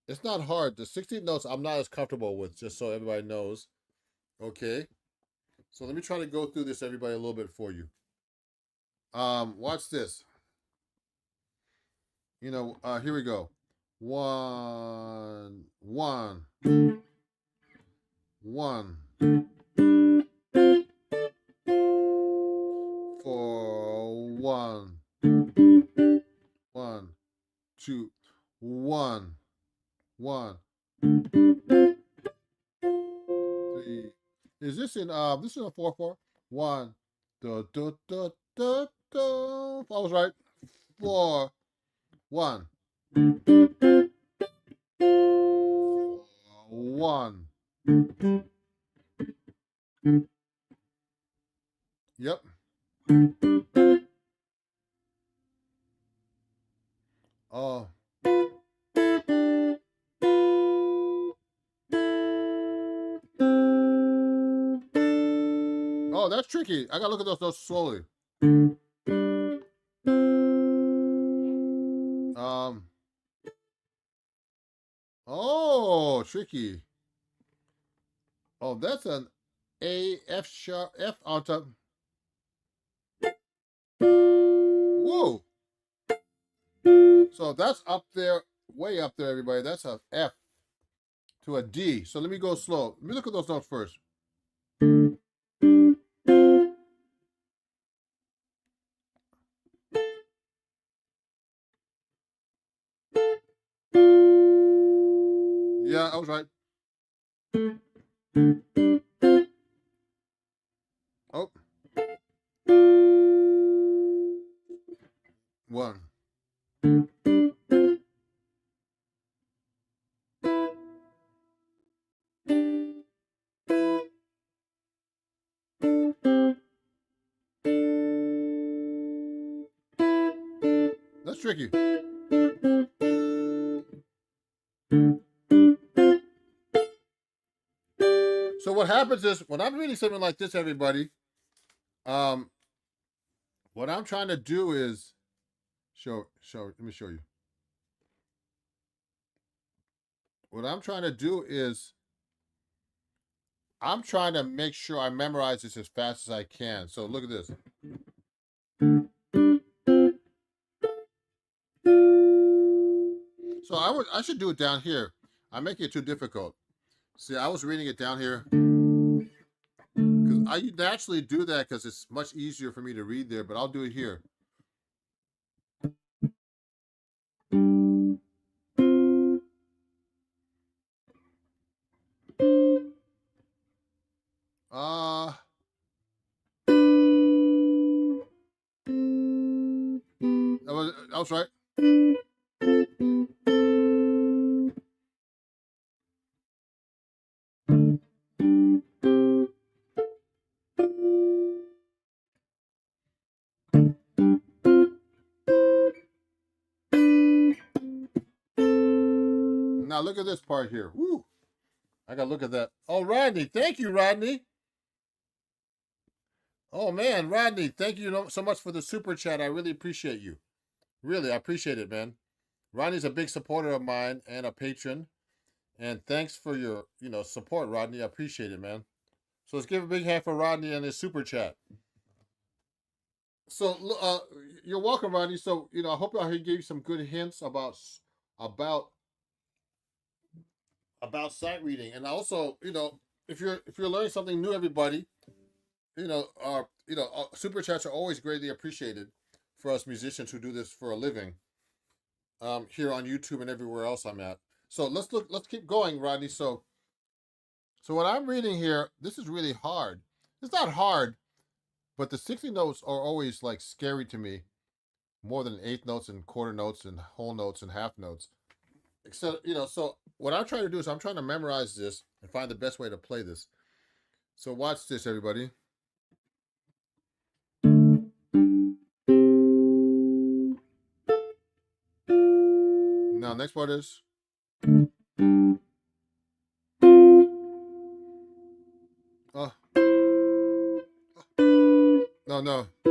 it's not hard. The 16 notes I'm not as comfortable with, just so everybody knows. Okay. So let me try to go through this, everybody, a little bit for you. Watch this. You know, here we go. 1, 1, 1. 4, 1. 1, 2, 1, 1, 3. Is this in this is a 4/4? 1, da da da da da. I was right. 4, 1, 1. Yep. Oh. Oh, that's tricky. I gotta look at those notes slowly. Oh, tricky. Oh, that's an A, F sharp, F on top. Whoa. So that's up there, way up there, everybody. That's a F to a D. So let me go slow. Let me look at those notes first. Yeah, I was right. Oh. 1. That's tricky. So what happens is when I'm reading something like this, everybody, what I'm trying to do is let me show you. What I'm trying to do is I'm trying to make sure I memorize this as fast as I can. So look at this. So I should do it down here. I'm making it too difficult. See, I was reading it down here because I naturally do that because it's much easier for me to read there, but I'll do it here. I was right. Now look at this part here. Woo! I gotta look at that. Oh, Rodney, thank you, Rodney. Oh man, Rodney, thank you so much for the super chat. I really appreciate you. Really, I appreciate it, man. Rodney's a big supporter of mine and a patron. And thanks for your, support, Rodney. I appreciate it, man. So let's give a big hand for Rodney and his super chat. So, you're welcome, Rodney. So, I hope I gave you some good hints about sight reading, and also, if you're learning something new, everybody, super chats are always greatly appreciated for us musicians who do this for a living. Here on YouTube and everywhere else I'm at. So let's keep going, Rodney. So what I'm reading here, this is really hard. It's not hard, but the 60 notes are always like scary to me more than eighth notes and quarter notes and whole notes and half notes. Except, so what I'm trying to do is I'm trying to memorize this and find the best way to play this. So watch this, everybody. Now, next part is. No. So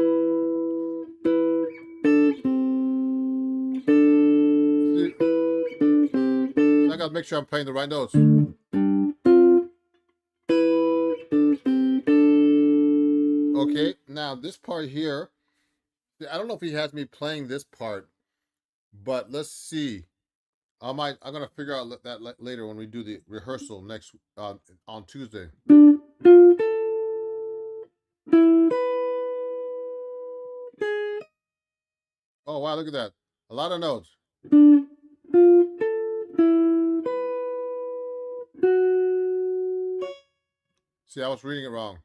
I gotta make sure I'm playing the right notes. Okay, now this part here, I don't know if he has me playing this part, but let's see. I'm gonna figure out that later when we do the rehearsal next on Tuesday. Oh wow, look at that. A lot of notes. See, I was reading it wrong.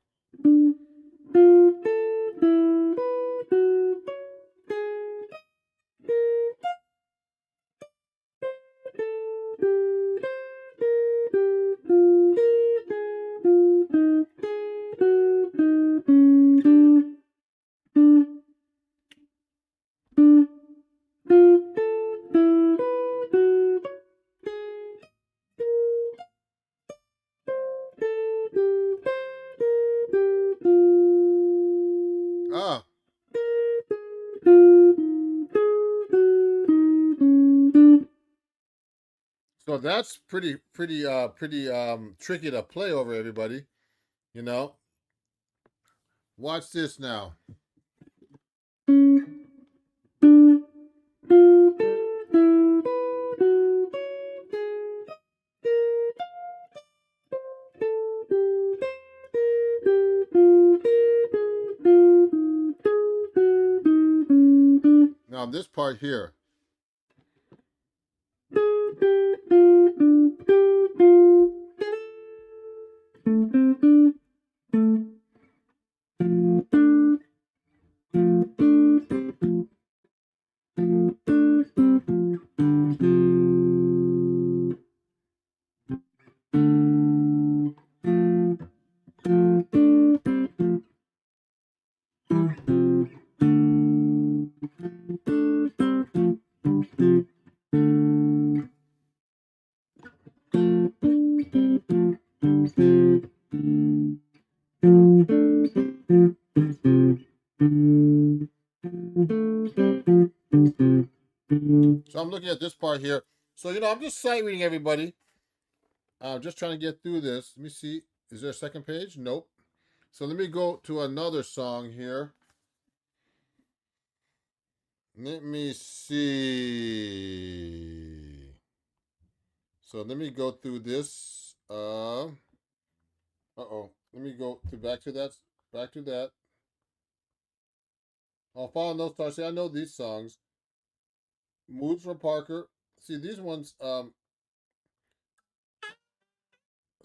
Ah. So that's pretty tricky to play over, everybody. Watch this now. Now this part here. So I'm looking at this part here. So, I'm just sight reading, everybody. I'm just trying to get through this. Let me see. Is there a second page? Nope. So let me go to another song here. Let me see. So let me go through this. Uh-oh. Let me go back to that. Back to that. I'll follow those stars. See, I know these songs. Moods from Parker. See, these ones,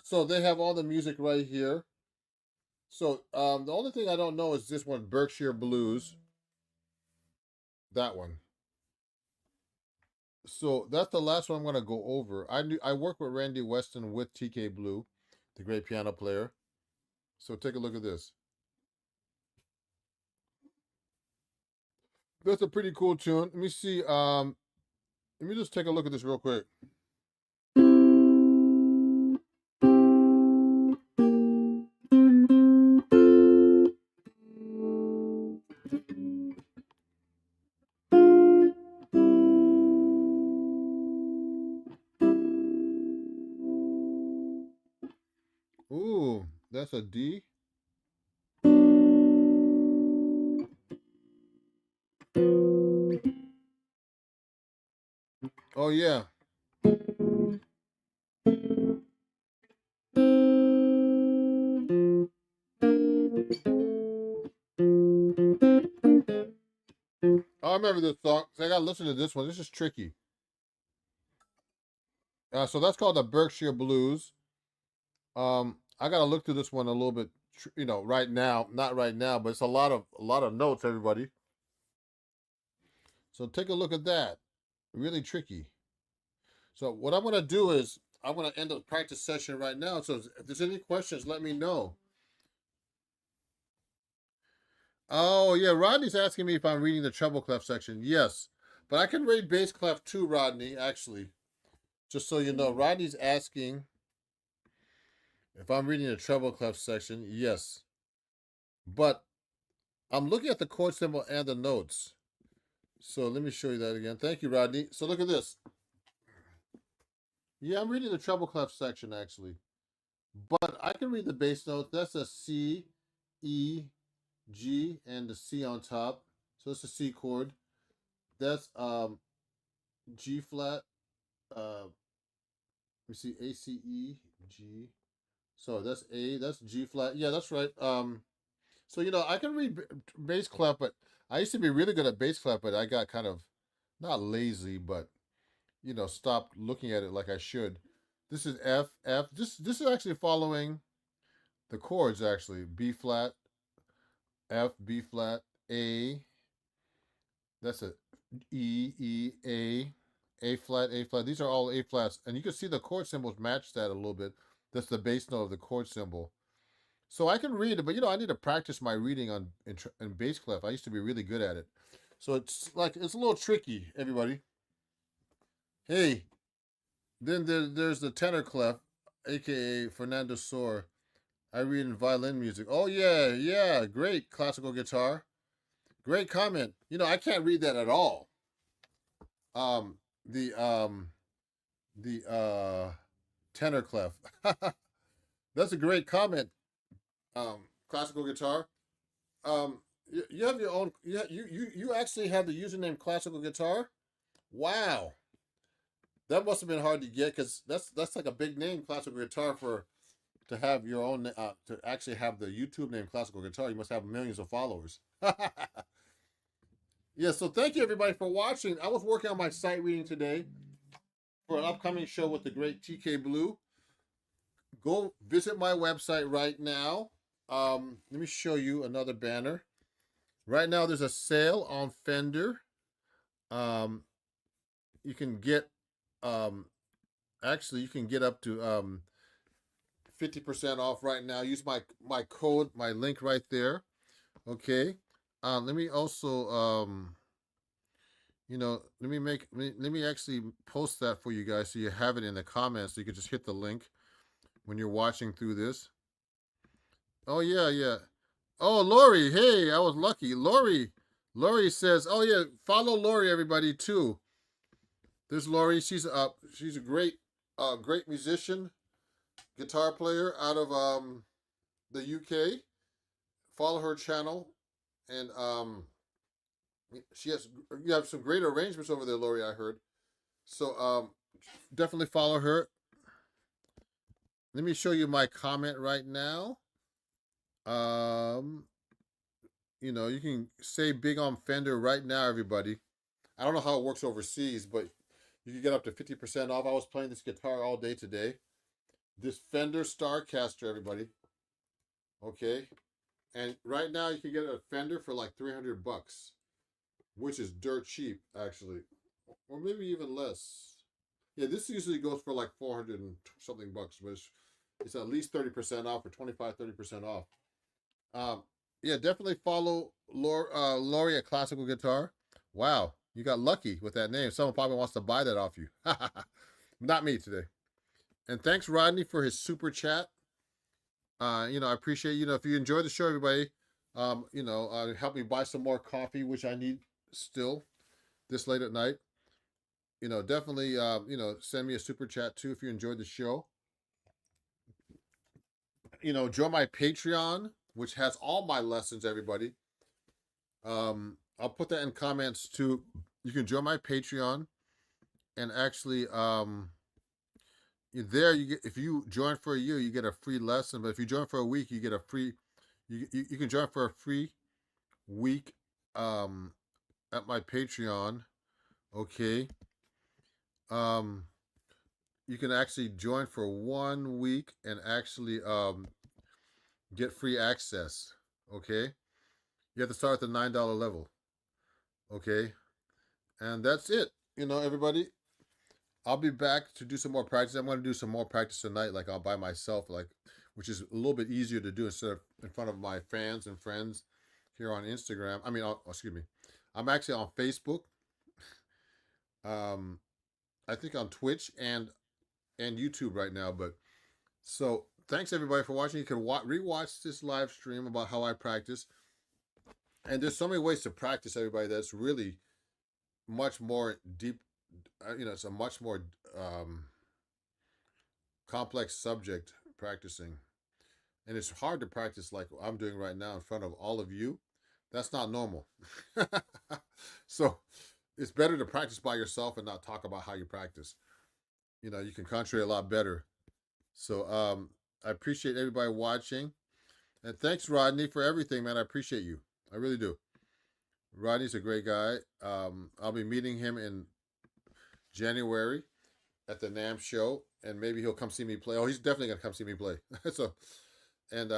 so they have all the music right here. So the only thing I don't know is this one, Berkshire Blues. That one. So that's the last one I'm gonna go over. I work with Randy Weston with TK Blue, the great piano player. So take a look at this. That's a pretty cool tune. Let me see. Let me just take a look at this real quick. Ooh, that's a D. Oh yeah. I remember this song. So I gotta listen to this one. This is tricky. So that's called the Berkshire Blues. I gotta look through this one a little bit. Right now, not right now, but it's a lot of notes, everybody. So take a look at that. Really tricky. So what I'm going to do is I'm going to end the practice session right now. So if there's any questions, let me know. Oh, yeah. Rodney's asking me if I'm reading the treble clef section. Yes. But I can read bass clef too, Rodney, actually. Just so you know, Rodney's asking if I'm reading the treble clef section. Yes. But I'm looking at the chord symbol and the notes. So let me show you that again. Thank you, Rodney. So look at this. Yeah, I'm reading the treble clef section, actually. But I can read the bass notes. That's a C, E, G, and the C on top. So it's a C chord. That's G flat. Let me see, A, C, E, G. So that's A. That's G flat. Yeah, that's right. So I can read bass clef, but I used to be really good at bass clef, but I got kind of not lazy, but stopped looking at it like I should. This is F, F. This is actually following the chords actually. B flat, F, B flat, A. That's a E, E, A flat, A flat. These are all A flats, and you can see the chord symbols match that a little bit. That's the bass note of the chord symbol. So I can read it, but I need to practice my reading in bass clef. I used to be really good at it. So it's a little tricky, everybody. Hey, then there's the tenor clef, aka Fernando Sor. I read in violin music. Oh yeah, yeah, great classical guitar. Great comment. I can't read that at all. Um, the um, the tenor clef. That's a great comment. Classical guitar. You have your own. You actually have the username classical guitar. Wow, that must have been hard to get because that's like a big name, classical guitar, for to have your own to actually have the YouTube name classical guitar. You must have millions of followers. Yeah, so thank you everybody for watching. I was working on my sight reading today for an upcoming show with the great TK Blue. Go visit my website right now. Let me show you another banner. Right now there's a sale on Fender. You can get actually you can get up to 50% off right now. Use my code, my link right there. Okay. Let me also let me actually post that for you guys so you have it in the comments so you can just hit the link when you're watching through this. Oh yeah, yeah. Oh, Lori, hey, I was lucky. Lori says, "Oh yeah, follow Lori everybody too." There's Lori. She's a great musician, guitar player out of the UK. Follow her channel, and you have some great arrangements over there, Lori. I heard. So definitely follow her. Let me show you my comment right now. You can say big on Fender right now, everybody. I don't know how it works overseas, but you can get up to 50% off. I was playing this guitar all day today. This Fender Starcaster, everybody. Okay. And right now you can get a Fender for like $300, which is dirt cheap, actually. Or maybe even less. Yeah, this usually goes for like 400 and something bucks, but it's at least 30% off or 25-30% off. Yeah, definitely follow Lori at Classical Guitar. Wow, you got lucky with that name. Someone probably wants to buy that off you. Not me today. And thanks, Rodney, for his super chat. I appreciate, if you enjoyed the show, everybody, help me buy some more coffee, which I need still this late at night. Definitely, send me a super chat too if you enjoyed the show. Join my Patreon, which has all my lessons, everybody. I'll put that in comments too. You can join my Patreon, and actually, there you get, if you join for a year, you get a free lesson. But if you join for a week, you get a free. You can join for a free week at my Patreon. Okay. You can actually join for 1 week and actually get free access. Okay. You have to start at the $9 level. Okay. And that's it. Everybody, I'll be back to do some more practice. I'm going to do some more practice tonight, like all by myself, which is a little bit easier to do instead of in front of my fans and friends here on Instagram. Excuse me. I'm actually on Facebook. I think on Twitch and YouTube right now. But so thanks everybody for watching. You can rewatch this live stream about how I practice. And there's so many ways to practice, everybody. That's really much more deep. It's a much more complex subject, practicing. And it's hard to practice like I'm doing right now in front of all of you. That's not normal. So it's better to practice by yourself and not talk about how you practice. You can concentrate a lot better. So I appreciate everybody watching. And thanks, Rodney, for everything, man. I appreciate you. I really do. Rodney's a great guy. I'll be meeting him in January at the NAMM show, and maybe he'll come see me play. Oh, he's definitely gonna come see me play. And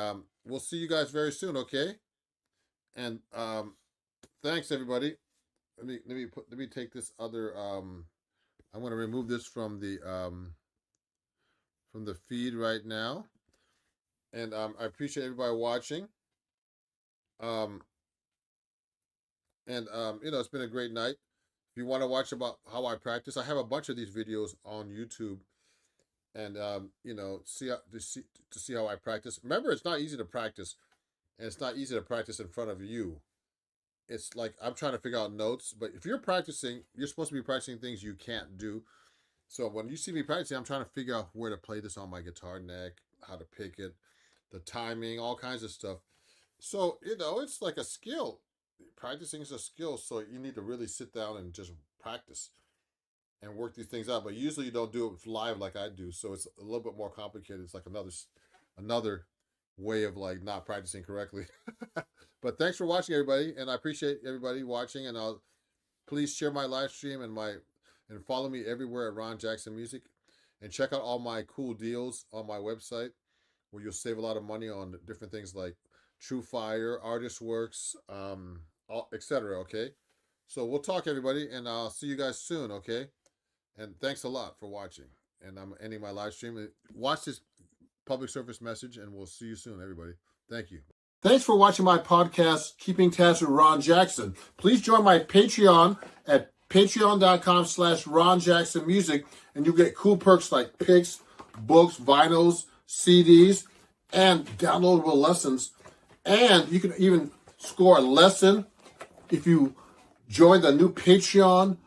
we'll see you guys very soon, okay? And thanks everybody. Let me take this other. I'm gonna remove this from the feed right now, and I appreciate everybody watching. It's been a great night. If you want to watch about how I practice, I have a bunch of these videos on YouTube, and to see how I practice. Remember, it's not easy to practice, and it's not easy to practice in front of you. It's like I'm trying to figure out notes, but if you're practicing, you're supposed to be practicing things you can't do. So when you see me practicing, I'm trying to figure out where to play this on my guitar neck, how to pick it, the timing, all kinds of stuff. So, it's like a skill. Practicing is a skill, so you need to really sit down and just practice and work these things out. But usually you don't do it live like I do, so it's a little bit more complicated. It's like another way of like not practicing correctly. But thanks for watching, everybody, and I appreciate everybody watching. And please share my live stream and follow me everywhere at Ron Jackson Music, and check out all my cool deals on my website where you'll save a lot of money on different things like TrueFire, Artist Works, etc. Okay, so we'll talk, everybody, and I'll see you guys soon. Okay, and thanks a lot for watching. And I'm ending my live stream. Watch this public service message, and we'll see you soon, everybody. Thank you. Thanks for watching my podcast, Keeping Tabs with Ron Jackson. Please join my Patreon at patreon.com/Ron Jackson Music, and you'll get cool perks like picks, books, vinyls, CDs, and downloadable lessons. And you can even score a lesson if you join the new Patreon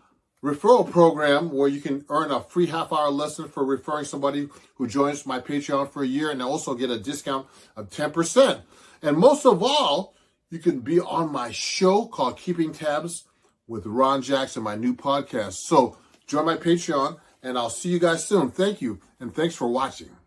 referral program, where you can earn a free half-hour lesson for referring somebody who joins my Patreon for a year, and also get a discount of 10%. And most of all, you can be on my show called Keeping Tabs with Ron Jackson, my new podcast. So join my Patreon, and I'll see you guys soon. Thank you, and thanks for watching.